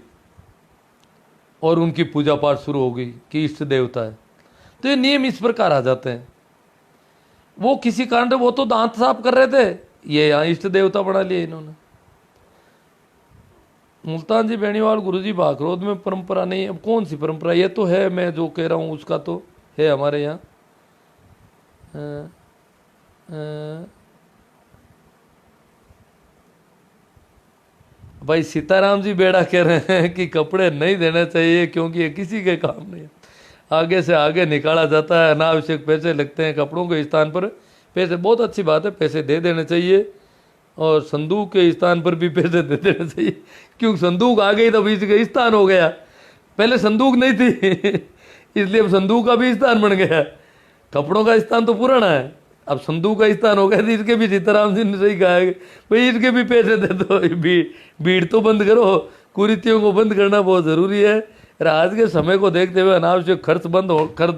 और उनकी पूजा पाठ शुरू हो गई कि इष्ट देवता है। तो ये नियम इस प्रकार आ जाते हैं। वो किसी कारण वो तो दांत साफ कर रहे थे, ये यहाँ इष्ट देवता बना लिए इन्होंने। मुल्तान जी बेनीवाल, गुरुजी भागरोद में परंपरा नहीं। अब कौन सी परंपरा, ये तो है, मैं जो कह रहा हूँ उसका तो है हमारे यहाँ। भाई सीताराम जी बेड़ा कह रहे हैं कि कपड़े नहीं देने चाहिए क्योंकि ये किसी के काम नहीं है, आगे से आगे निकाला जाता है, अनावश्यक पैसे लगते हैं कपड़ों के स्थान पर। पैसे बहुत अच्छी बात है, पैसे दे देने चाहिए, और संदूक के स्थान पर भी पैसे दे देने चाहिए, क्योंकि संदूक आ गई तो बीच का स्थान हो गया, पहले संदूक नहीं थी इसलिए अब संदूक का भी स्थान बन गया। कपड़ों का स्थान तो पुराना है, अब संदूक का स्थान हो गया। तो इसके भी सीताराम जी ने सही कहा है भाई इसके भी पैसे दे दो, भीड़ तो बंद करो, कुरीतियों को बंद करना बहुत ज़रूरी है। और आज के समय को देखते हुए अनावश्यक खर्च बंद हो, खर्च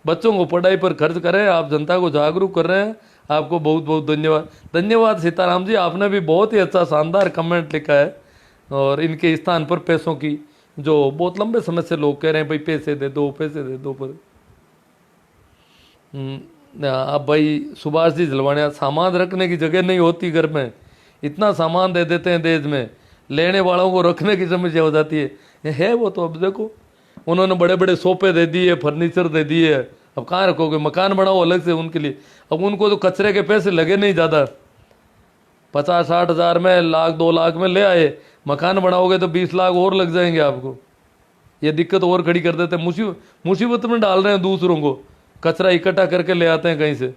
बच्चों को पढ़ाई पर खर्च करें। आप जनता को जागरूक कर रहे हैं, आपको बहुत बहुत धन्यवाद। धन्यवाद सीताराम जी, आपने भी बहुत ही अच्छा शानदार कमेंट लिखा है। और इनके स्थान पर पैसों की, जो बहुत लंबे समय से लोग कह रहे हैं भाई पैसे दे दो पैसे दे दो, पर अब भाई सुभाष जी झलवानिया, सामान रखने की जगह नहीं होती घर में, इतना सामान दे देते हैं देश में, लेने वालों को रखने की समस्या हो जाती है वो। तो अब देखो उन्होंने बड़े बड़े सोफे दे दिए, फर्नीचर दे दिए, अब कहाँ रखोगे? मकान बनाओ अलग से उनके लिए। अब उनको तो कचरे के पैसे लगे नहीं ज़्यादा, 50-60 हज़ार में, 1-2 लाख में ले आए, मकान बनाओगे तो 20 लाख और लग जाएंगे आपको। ये दिक्कत और खड़ी कर देते हैं, मुसीबत में डाल रहे हैं दूसरों को, कचरा इकट्ठा करके ले आते हैं कहीं से।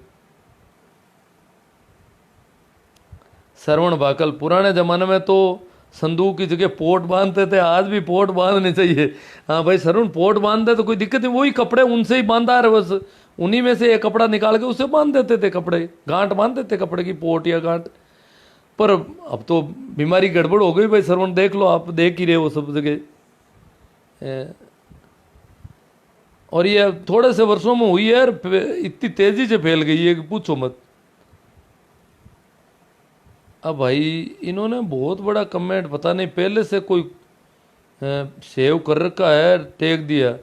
श्रवण भाकल, पुराने ज़माने में तो संदूक की जगह पोट बांधते थे, आज भी पोट बांधने चाहिए। हाँ भाई श्रवण, पोट बांधते तो कोई दिक्कत नहीं, वही कपड़े उनसे ही बांधा रहे, बस उन्हीं में से एक कपड़ा निकाल के उससे बांध देते थे कपड़े, गांठ बांध देते कपड़े की, पोट या गांठ। पर अब तो बीमारी गड़बड़ हो गई भाई श्रवण, देख लो, आप देख ही रहे हो सब जगह। और ये थोड़े से वर्षों में हुई है, इतनी तेजी से फैल गई है कि पूछो मत। अब भाई इन्होंने बहुत बड़ा कमेंट, पता नहीं पहले से कोई सेव कर रखा है, टेक दिया।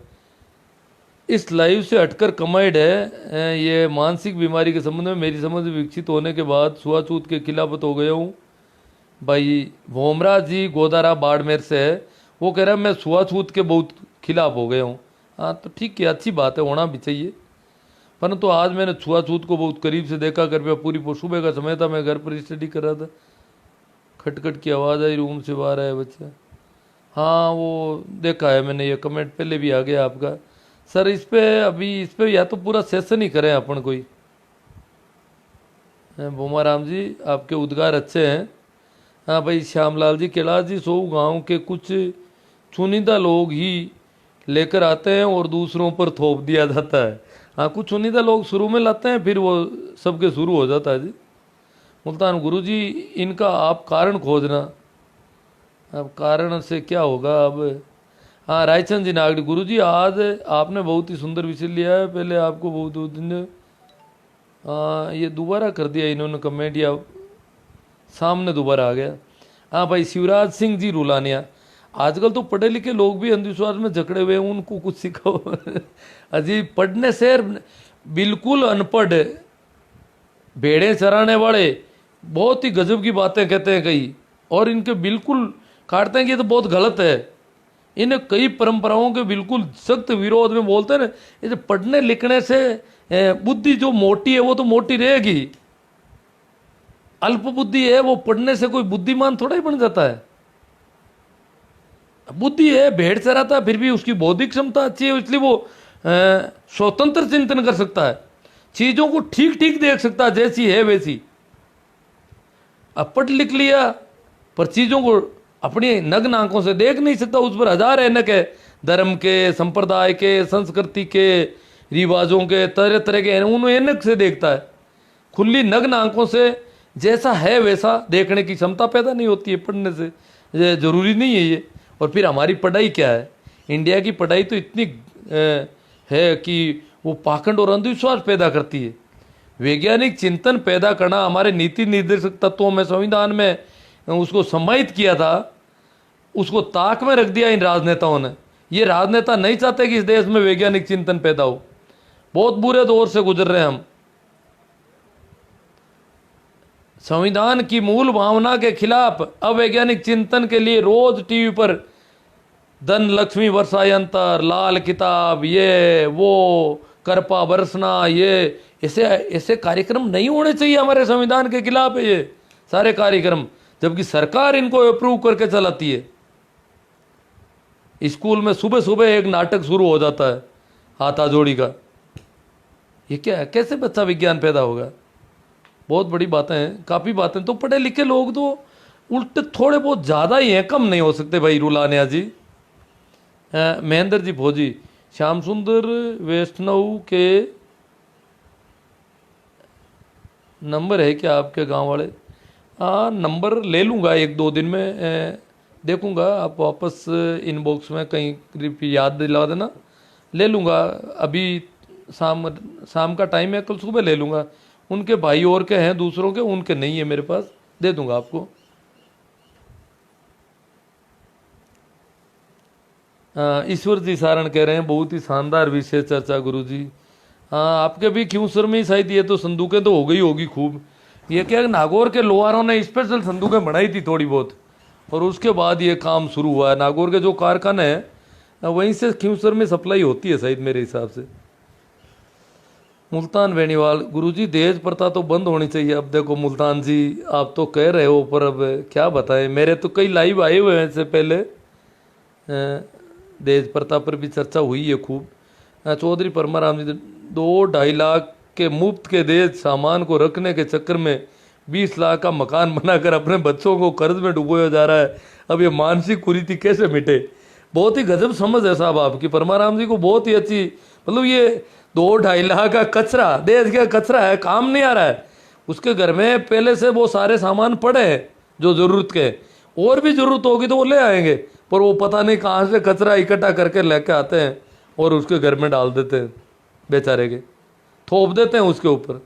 इस लाइव से हटकर कमेंट है, ये मानसिक बीमारी के संबंध में मेरी समझ विकसित होने के बाद छुआछूत के खिलाफत हो गया हूँ। भाई भोमरा जी गोदारा बाड़मेर से है, वो कह रहा है मैं छुआछूत के बहुत खिलाफ हो गया हूँ। हाँ तो ठीक है, अच्छी बात है, होना भी चाहिए। परंतु आज मैंने छुआछूत को बहुत करीब से देखा, कर पूरी सुबह का समय था, मैं घर पर स्टडी कर रहा था, खटखट की आवाज़ आई, रूम से बाहर आया बच्चा। हाँ वो देखा है मैंने, ये कमेंट पहले भी आ गया आपका। सर इस पे अभी, इस पे या तो पूरा सेशन ही करें अपन कोई। बोमाराम जी आपके उद्गार अच्छे हैं। हाँ भाई श्यामलाल जी, कैलाश जी, सो गांव के कुछ चुनिंदा लोग ही लेकर आते हैं और दूसरों पर थोप दिया जाता है। हाँ कुछ चुनिंदा लोग शुरू में लाते हैं, फिर वो सबके शुरू हो जाता है जी। मुल्तान गुरु जी, इनका आप कारण खोजना, अब कारण से क्या होगा अब। हाँ रायचंद जी नागड़ी, गुरु जी आज आपने बहुत ही सुंदर विषय लिया है, पहले आपको बहुत बहुत दिन। ये दोबारा कर दिया इन्होंने कमेंट, या सामने दोबारा आ गया। हाँ भाई शिवराज सिंह जी रुलानिया, आजकल तो पढ़े लिखे लोग भी अंधविश्वास में जकड़े हुए हैं, उनको कुछ सिखाओ अजीब पढ़ने से, बिल्कुल अनपढ़ भेड़े चराने वाले बहुत ही गजब की बातें कहते हैं कई, और इनके बिल्कुल काटते हैं कि ये तो बहुत गलत है। इन्हें कई परंपराओं के बिल्कुल सख्त विरोध में बोलते हैं ना। ये पढ़ने लिखने से बुद्धि जो मोटी है वो तो मोटी रहेगी, अल्प बुद्धि है वो पढ़ने से कोई बुद्धिमान थोड़ा ही बन जाता है। बुद्धि है, भेड़ चराता है, फिर भी उसकी बौद्धिक क्षमता अच्छी है, इसलिए वो स्वतंत्र चिंतन कर सकता है, चीजों को ठीक ठीक देख सकता है, जैसी है वैसी। अब पढ़ लिख लिया पर चीजों को अपनी नग्न आंखों से देख नहीं सकता, उस पर हजार ऐनक है, धर्म के, संप्रदाय के, संस्कृति के, रिवाजों के, तरह तरह के उन ऐनक से देखता है। खुली नग्न आंखों से जैसा है वैसा देखने की क्षमता पैदा नहीं होती है पढ़ने से, ये जरूरी नहीं है ये। और फिर हमारी पढ़ाई क्या है, इंडिया की पढ़ाई तो इतनी है कि वो पाखंड और अंधविश्वास पैदा करती है। वैज्ञानिक चिंतन पैदा करना हमारे नीति निर्देशक तत्वों में, संविधान में उसको सम्मानित किया था, उसको ताक में रख दिया इन राजनेताओं ने। ये राजनेता नहीं चाहते कि इस देश में वैज्ञानिक चिंतन पैदा हो। बहुत बुरे दौर से गुजर रहे हैं हम। संविधान की मूल भावना के खिलाफ अवैज्ञानिक चिंतन के लिए रोज टीवी पर धन लक्ष्मी वर्षायंतर, लाल किताब, ये वो करपा बरसना, ये ऐसे कार्यक्रम नहीं होने चाहिए। हमारे संविधान के खिलाफ है ये सारे कार्यक्रम, जबकि सरकार इनको अप्रूव करके चलाती है। स्कूल में सुबह सुबह एक नाटक शुरू हो जाता है हाथा जोड़ी का। ये क्या है, कैसे बच्चा विज्ञान पैदा होगा? बहुत बड़ी बातें हैं, काफ़ी बातें। तो पढ़े लिखे लोग तो उल्टे थोड़े बहुत ज़्यादा ही हैं, कम नहीं हो सकते भाई रुलानिया जी। महेंद्र जी फौजी, श्याम सुंदर वैष्णव के नंबर है क्या आपके गांव वाले? हाँ, नंबर ले लूँगा एक दो दिन में, देखूँगा। आप वापस इनबॉक्स में कहीं याद दिला देना, ले लूँगा। अभी शाम शाम का टाइम है, कल सुबह ले लूँगा। उनके भाई और के हैं दूसरों के, उनके नहीं है मेरे पास, दे दूँगा आपको। ईश्वर जी सारण कह रहे हैं बहुत ही शानदार विषय चर्चा गुरुजी। हाँ, आपके भी क्यों सर में शायद ये तो संदूकें तो हो गई होगी खूब। ये क्या नागौर के लोहारों ने स्पेशल संदूकें बनाई थी थोड़ी बहुत, और उसके बाद ये काम शुरू हुआ है। नागौर के जो कारखाने हैं वहीं से क्यूसर में सप्लाई होती है शायद मेरे हिसाब से। मुल्तान बेनीवाल, गुरुजी दहेज प्रथा तो बंद होनी चाहिए। अब देखो मुल्तान जी, आप तो कह रहे हो, पर अब क्या बताएं, मेरे तो कई लाइव आए हुए हैं इससे पहले, दहेज प्रथा पर भी चर्चा हुई है खूब। चौधरी परमाराम जी, 2-2.5 लाख के मुफ्त के दहेज सामान को रखने के चक्कर में 20 लाख का मकान बनाकर अपने बच्चों को कर्ज में डुबोया जा रहा है। अब ये मानसिक कुरीति कैसे मिटे? बहुत ही गजब समझ है साहब आपकी, परमाराम जी को बहुत ही अच्छी। मतलब ये 2-2.5 लाख का कचरा, दहेज का कचरा है, काम नहीं आ रहा है। उसके घर में पहले से वो सारे सामान पड़े हैं जो जरूरत के, और भी जरूरत होगी तो वो ले आएंगे, पर वो पता नहीं कहाँ से कचरा इकट्ठा करके लेके आते हैं और उसके घर में डाल देते हैं, बेचारे के थोप देते हैं उसके ऊपर,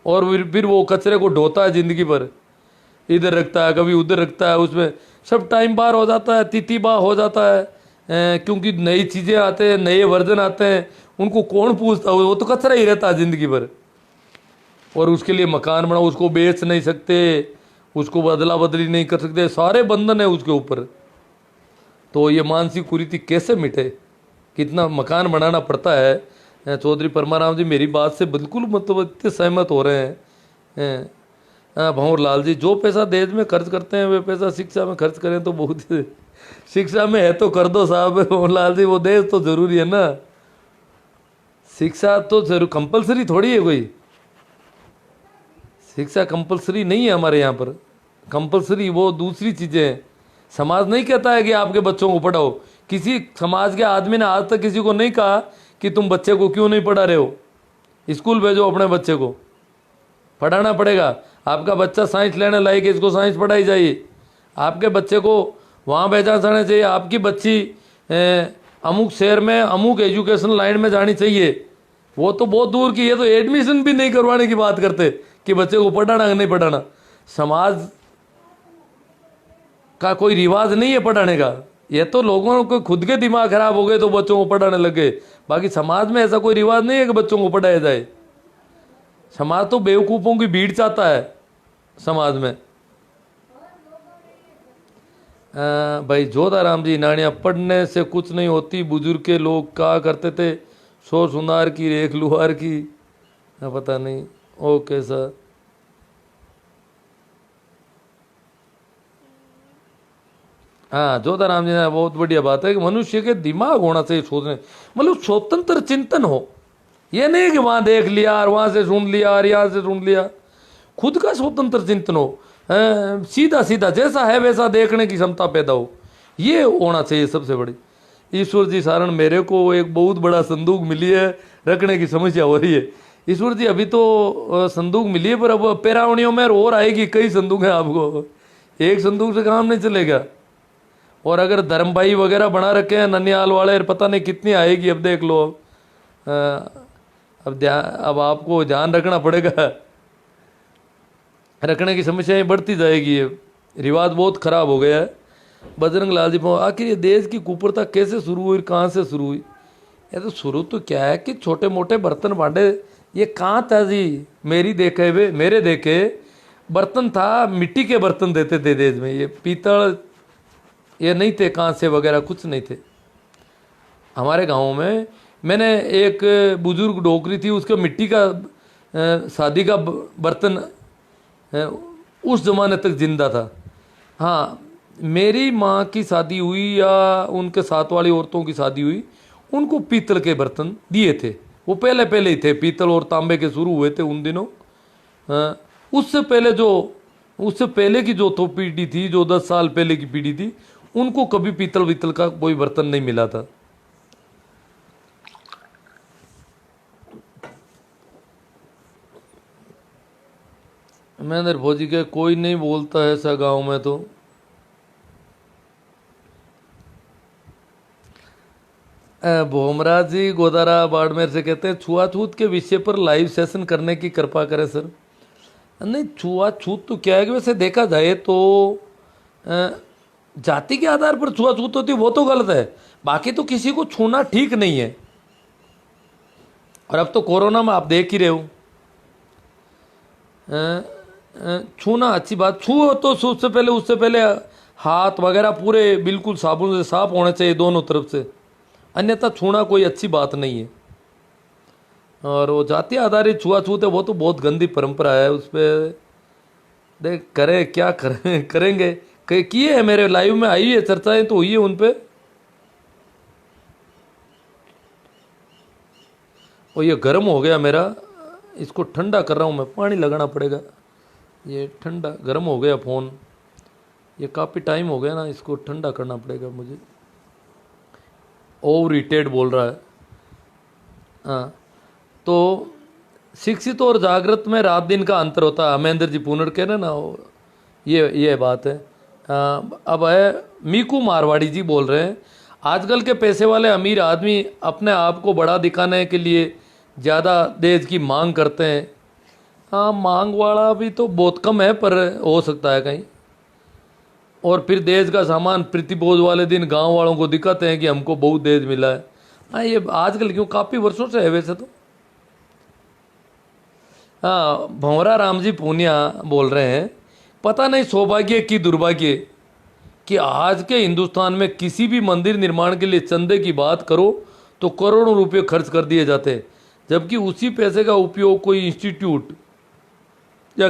और फिर वो कचरे को ढोता है जिंदगी भर, इधर रखता है कभी उधर रखता है, उसमें सब टाइम बार हो जाता है, तिथि बार हो जाता है। क्योंकि नई चीज़ें आते हैं, नए वर्जन आते हैं, उनको कौन पूछता है, वो तो कचरा ही रहता है जिंदगी भर। और उसके लिए मकान बनाओ, उसको बेच नहीं सकते, उसको बदला बदली नहीं कर सकते, सारे बंधन है उसके ऊपर। तो ये मानसिक कुरीति कैसे मिटे? कितना मकान बनाना पड़ता है। चौधरी परमाराम जी मेरी बात से बिल्कुल मतलब इतने सहमत हो रहे हैं। भंवर लाल जी, जो पैसा दहेज में खर्च करते हैं वे पैसा शिक्षा में खर्च करें तो बहुत शिक्षा में है तो कर दो साहब। भंवर लाल जी, वो दहेज तो जरूरी है ना, शिक्षा तो जरूर कंपलसरी थोड़ी है कोई, शिक्षा कंपलसरी नहीं है हमारे यहाँ पर। कंपलसरी वो दूसरी चीज़ें हैं। समाज नहीं कहता है कि आपके बच्चों को पढ़ाओ, किसी समाज के आदमी ने आज तक किसी को नहीं कहा कि तुम बच्चे को क्यों नहीं पढ़ा रहे हो, स्कूल भेजो अपने बच्चे को, पढ़ाना पड़ेगा। आपका बच्चा साइंस लेने लायक है, इसको साइंस पढ़ाई जाइए, आपके बच्चे को वहाँ भेजा जाना चाहिए, आपकी बच्ची अमुक शहर में अमुक एजुकेशन लाइन में जानी चाहिए। वो तो बहुत दूर की, ये तो एडमिशन भी नहीं करवाने की बात करते कि बच्चे को पढ़ाना कि नहीं पढ़ाना। समाज का कोई रिवाज नहीं है पढ़ाने का, ये तो लोगों को खुद के दिमाग खराब हो गए तो बच्चों को पढ़ाने लगे। बाकी समाज में ऐसा कोई रिवाज नहीं है कि बच्चों को पढ़ाया जाए। समाज तो बेवकूफ़ों की भीड़ चाहता है समाज में। भाई जोधाराम जी, नानियाँ पढ़ने से कुछ नहीं होती, बुजुर्ग के लोग कहा करते थे, सो सुनार की रेख लुहार की, पता नहीं। Okay sir. हाँ, जोधाराम जी ने बहुत बढ़िया बात है कि मनुष्य के दिमाग होना चाहिए सोचने, मतलब स्वतंत्र चिंतन हो। ये नहीं कि वहाँ देख लिया और वहाँ से सुन लिया और यहाँ से सुन लिया, खुद का स्वतंत्र चिंतन हो, सीधा सीधा जैसा है वैसा देखने की क्षमता पैदा हो, ये होना चाहिए सबसे बड़ी। ईश्वर जी सारण, मेरे को एक बहुत बड़ा संदूक मिली है, रखने की समस्या हो रही है। ईश्वर जी अभी तो संदूक मिली है, पर अब पेरावणियों में और आएगी, कई संदूक हैं आपको, एक संदूक से काम नहीं चलेगा। और अगर धर्म भाई वगैरह बना रखे हैं ननियाल वाले, पता नहीं कितनी आएगी, अब देख लो। अब आपको ध्यान रखना पड़ेगा, रखने की समस्याएं बढ़ती जाएगी। ये रिवाज बहुत खराब हो गया है। बजरंग लाल जी, आखिर ये देश की कुप्रथा कैसे शुरू हुई, कहाँ से शुरू हुई? ये तो शुरू तो क्या है कि छोटे मोटे बर्तन भांडे, ये कहाँ था जी, मेरे देखे बर्तन था, मिट्टी के बर्तन देते थे देश में, ये पीतल ये नहीं थे, कांसे वगैरह कुछ नहीं थे। हमारे गाँव में मैंने एक बुजुर्ग डोकरी थी, उसका मिट्टी का शादी का बर्तन उस ज़माने तक जिंदा था। हाँ, मेरी माँ की शादी हुई या उनके साथ वाली औरतों की शादी हुई, उनको पीतल के बर्तन दिए थे। वो पहले ही थे, पीतल और तांबे के शुरू हुए थे उन दिनों। उससे पहले की जो तो पीढ़ी थी, जो 10 साल पहले की पीढ़ी थी, उनको कभी पीतल वितल का कोई बर्तन नहीं मिला था। महेंद्र भोजी के कोई नहीं बोलता है ऐसा गांव में तो। भोमराज जी गोदारा बाड़मेर से कहते हैं छुआछूत के विषय पर लाइव सेशन करने की कृपा करें सर। नहीं, छुआछूत तो क्या है कि वैसे देखा जाए तो जाति के आधार पर छुआछूत होती है वो तो गलत है, बाकी तो किसी को छूना ठीक नहीं है। और अब तो कोरोना में आप देख ही रहे हो, छूना अच्छी बात, छुओ तो उससे पहले हाथ वगैरह पूरे बिल्कुल साबुन से साफ होने चाहिए दोनों तरफ से, अन्यथा छूना कोई अच्छी बात नहीं है। और वो जाति आधारित छुआछूत है वो तो बहुत गंदी परंपरा है, उस पर देख करें क्या करेंगे। किए है, मेरे लाइव में आई है, चर्चाएं तो हुई है उन पे। और ये गर्म हो गया मेरा, इसको ठंडा कर रहा हूँ मैं, पानी लगाना पड़ेगा। ये ठंडा गर्म हो गया फ़ोन, ये काफ़ी टाइम हो गया ना, इसको ठंडा करना पड़ेगा मुझे। ओवर हीटेड बोल रहा है। हाँ, तो शिक्षित और जागृत में रात दिन का अंतर होता है, महेंद्र जी पुनर कह रहे ना, ये बात है। अब है मीकू मारवाड़ी जी बोल रहे हैं, आजकल के पैसे वाले अमीर आदमी अपने आप को बड़ा दिखाने के लिए ज़्यादा दहेज की मांग करते हैं। हाँ, मांग वाला भी तो बहुत कम है, पर हो सकता है कहीं। और फिर दहेज का सामान प्रतिभोज वाले दिन गांव वालों को दिखाते हैं कि हमको बहुत दहेज मिला है। हाँ, ये आजकल क्यों, काफ़ी वर्षों से है वैसे तो। हाँ, भंवरा राम जी पूनिया बोल रहे हैं, पता नहीं सौभाग्य की दुर्भाग्य कि आज के हिंदुस्तान में किसी भी मंदिर निर्माण के लिए चंदे की बात करो तो करोड़ों रुपए खर्च कर दिए जाते हैं, जबकि उसी पैसे का उपयोग कोई इंस्टीट्यूट या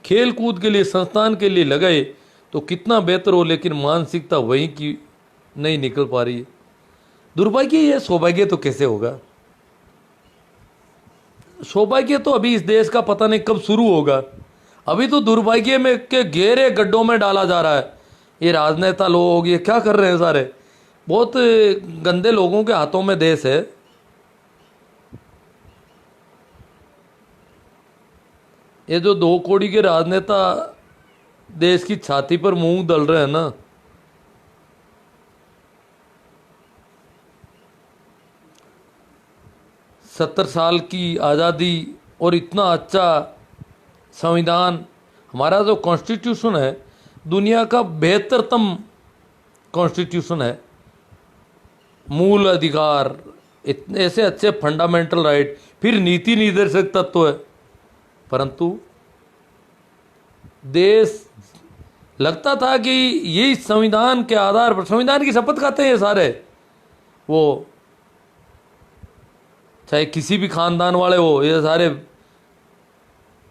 खेल कूद के लिए संस्थान के लिए लगाए तो कितना बेहतर हो, लेकिन मानसिकता वहीं की नहीं निकल पा रही है। दुर्भाग्य है, सौभाग्य तो कैसे होगा। सौभाग्य तो अभी इस देश का पता नहीं कब शुरू होगा, अभी तो दुर्भाग्य में के गहरे गड्ढों में डाला जा रहा है। ये राजनेता लोग ये क्या कर रहे हैं सारे, बहुत गंदे लोगों के हाथों में देश है। ये जो 2 कौड़ी के राजनेता देश की छाती पर मूंग दल रहे हैं ना, सत्तर साल की आज़ादी और इतना अच्छा संविधान, हमारा जो कॉन्स्टिट्यूशन है दुनिया का बेहतरतम कॉन्स्टिट्यूशन है, मूल अधिकार, इतने ऐसे अच्छे फंडामेंटल राइट, फिर नीति निर्देशक तत्व है, परंतु देश लगता था कि यही संविधान के आधार पर, संविधान की शपथ खाते हैं ये सारे, वो चाहे किसी भी खानदान वाले हो, ये सारे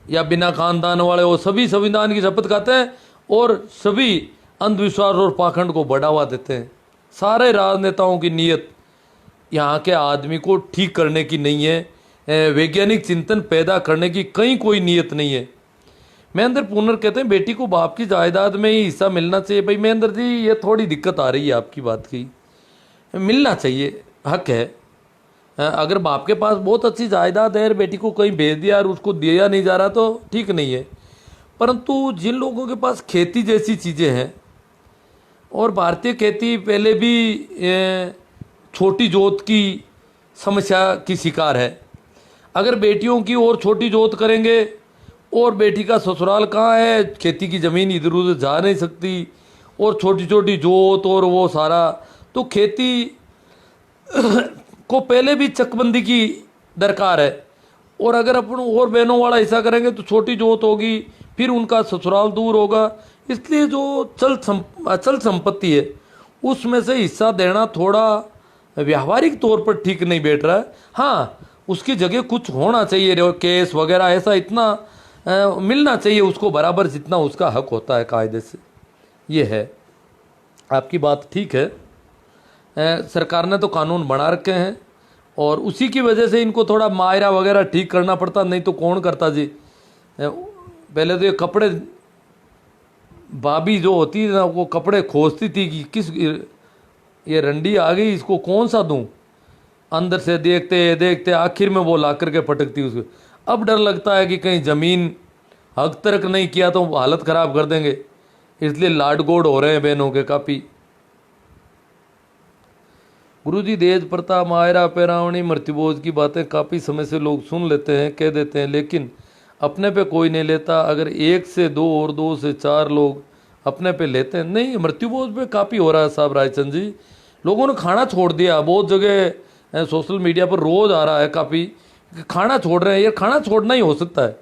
या बिना खानदान वाले हो, सभी संविधान की शपथ खाते हैं और सभी अंधविश्वास और पाखंड को बढ़ावा देते हैं। सारे राजनेताओं की नीयत यहाँ के आदमी को ठीक करने की नहीं है, वैज्ञानिक चिंतन पैदा करने की कहीं कोई नीयत नहीं है। महेंद्र पुनर कहते हैं बेटी को बाप की जायदाद में ही हिस्सा मिलना चाहिए। भाई महेंद्र जी, ये थोड़ी दिक्कत आ रही है आपकी बात की, मिलना चाहिए, हक है। अगर बाप के पास बहुत अच्छी जायदाद है, बेटी को कहीं भेज दिया और उसको दिया नहीं जा रहा तो ठीक नहीं है, परंतु जिन लोगों के पास खेती जैसी चीज़ें हैं, और भारतीय खेती पहले भी छोटी जोत की समस्या की शिकार है। अगर बेटियों की और छोटी जोत करेंगे, और बेटी का ससुराल कहाँ है, खेती की ज़मीन इधर उधर जा नहीं सकती, और छोटी छोटी जोत और वो सारा, तो खेती को पहले भी चकबंदी की दरकार है। और अगर अपन और बहनों वाला हिस्सा करेंगे तो छोटी जोत होगी, फिर उनका ससुराल दूर होगा, इसलिए जो अचल संपत्ति है उसमें से हिस्सा देना थोड़ा व्यावहारिक तौर पर ठीक नहीं बैठ रहा है। हाँ, उसकी जगह कुछ होना चाहिए, केस वगैरह ऐसा इतना मिलना चाहिए उसको बराबर जितना उसका हक होता है कायदे से। ये है, आपकी बात ठीक है। सरकार ने तो कानून बना रखे हैं और उसी की वजह से इनको थोड़ा मायरा वगैरह ठीक करना पड़ता, नहीं तो कौन करता जी। पहले तो ये कपड़े भाभी जो होती है ना वो कपड़े खोजती थी कि किस ये रंडी आ गई, इसको कौन सा दूं। अंदर से देखते देखते आखिर में वो ला करके पटकती उसको। अब डर लगता है कि कहीं ज़मीन हक तर्क नहीं किया तो हालत ख़राब कर देंगे, इसलिए लाड गोड हो रहे हैं बहनों के काफ़ी। गुरुजी तेज प्रताप मायरा पैरावणी मृत्युभोज की बातें काफ़ी समय से लोग सुन लेते हैं, कह देते हैं, लेकिन अपने पे कोई नहीं लेता। अगर 1 से 2 और 2 से 4 लोग अपने पे लेते हैं। नहीं, मृत्युभोज पे काफ़ी हो रहा है साहब रायचंद जी। लोगों ने खाना छोड़ दिया, बहुत जगह सोशल मीडिया पर रोज़ आ रहा है काफ़ी, खाना छोड़ रहे हैं। यार खाना छोड़ना ही हो सकता है,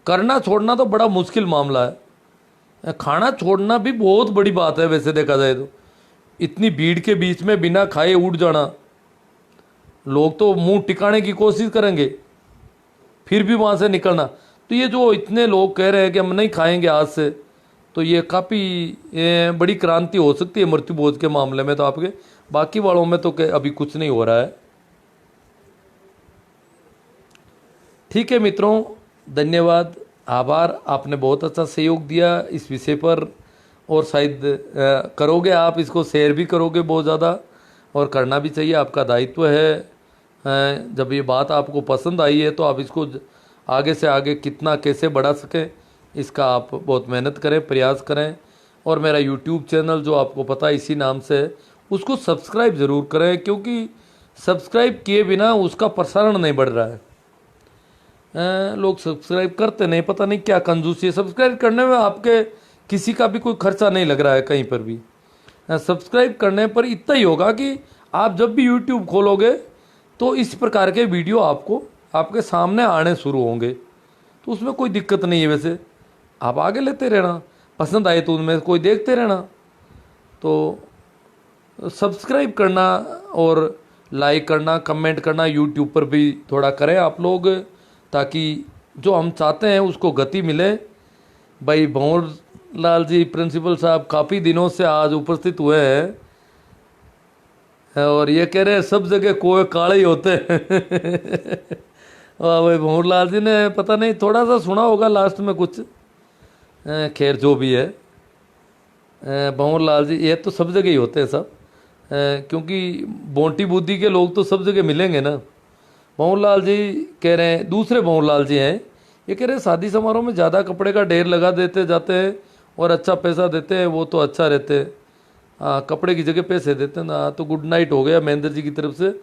करना छोड़ना तो बड़ा मुश्किल मामला है। खाना छोड़ना भी बहुत बड़ी बात है वैसे देखा जाए तो। इतनी भीड़ के बीच में बिना खाए उठ जाना, लोग तो मुंह टिकाने की कोशिश करेंगे फिर भी वहाँ से निकलना। तो ये जो इतने लोग कह रहे हैं कि हम नहीं खाएंगे आज से, तो ये काफ़ी बड़ी क्रांति हो सकती है मृत्युभोज के मामले में तो आपके। बाकी वालों में तो अभी कुछ नहीं हो रहा है। ठीक है मित्रों, धन्यवाद, आभार, आपने बहुत अच्छा सहयोग दिया इस विषय पर। और शायद करोगे आप, इसको शेयर भी करोगे बहुत ज़्यादा, और करना भी चाहिए, आपका दायित्व है। जब ये बात आपको पसंद आई है तो आप इसको आगे से आगे कितना कैसे बढ़ा सकें, इसका आप बहुत मेहनत करें, प्रयास करें। और मेरा यूट्यूब चैनल जो आपको पता है इसी नाम से है, उसको सब्सक्राइब ज़रूर करें, क्योंकि सब्सक्राइब किए बिना उसका प्रसारण नहीं बढ़ रहा है। लोग सब्सक्राइब करते नहीं, पता नहीं क्या कंजूसी है। सब्सक्राइब करने में आपके किसी का भी कोई खर्चा नहीं लग रहा है कहीं पर भी। सब्सक्राइब करने पर इतना ही होगा कि आप जब भी यूट्यूब खोलोगे तो इस प्रकार के वीडियो आपको आपके सामने आने शुरू होंगे, तो उसमें कोई दिक्कत नहीं है। वैसे आप आगे लेते रहना, पसंद आए तो उनमें कोई देखते रहना। तो सब्सक्राइब करना और लाइक करना, कमेंट करना यूट्यूब पर भी थोड़ा करें आप लोग, ताकि जो हम चाहते हैं उसको गति मिले। भाई भंवर लाल जी प्रिंसिपल साहब काफ़ी दिनों से आज उपस्थित हुए हैं, और ये कह रहे हैं सब जगह कोए काले ही होते हैं। भाई भंवर लाल जी ने पता नहीं थोड़ा सा सुना होगा लास्ट में कुछ, खैर जो भी है। भंवर लाल जी ये तो सब जगह ही होते हैं सब, क्योंकि बोंटी बुद्धि के लोग तो सब जगह मिलेंगे ना। भंवर लाल जी कह रहे हैं, दूसरे भंवर लाल जी हैं, ये कह रहे हैं शादी समारोह में ज़्यादा कपड़े का ढेर लगा देते जाते हैं और अच्छा पैसा देते हैं, वो तो अच्छा रहते हैं। हाँ, कपड़े की जगह पैसे देते हैं ना। तो गुड नाइट हो गया महेंद्र जी की तरफ से।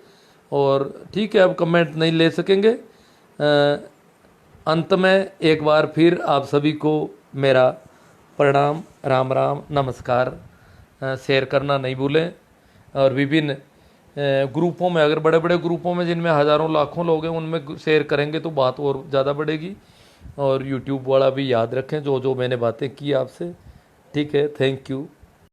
और ठीक है, अब कमेंट नहीं ले सकेंगे। अंत में एक बार फिर आप सभी को मेरा प्रणाम, राम राम, नमस्कार। शेयर करना नहीं भूलें, और विभिन्न ग्रुपों में, अगर बड़े बड़े ग्रुपों में जिनमें हज़ारों लाखों लोग हैं उनमें शेयर करेंगे तो बात और ज़्यादा बढ़ेगी। और यूट्यूब वाला भी याद रखें जो जो मैंने बातें की आपसे। ठीक है, थैंक यू।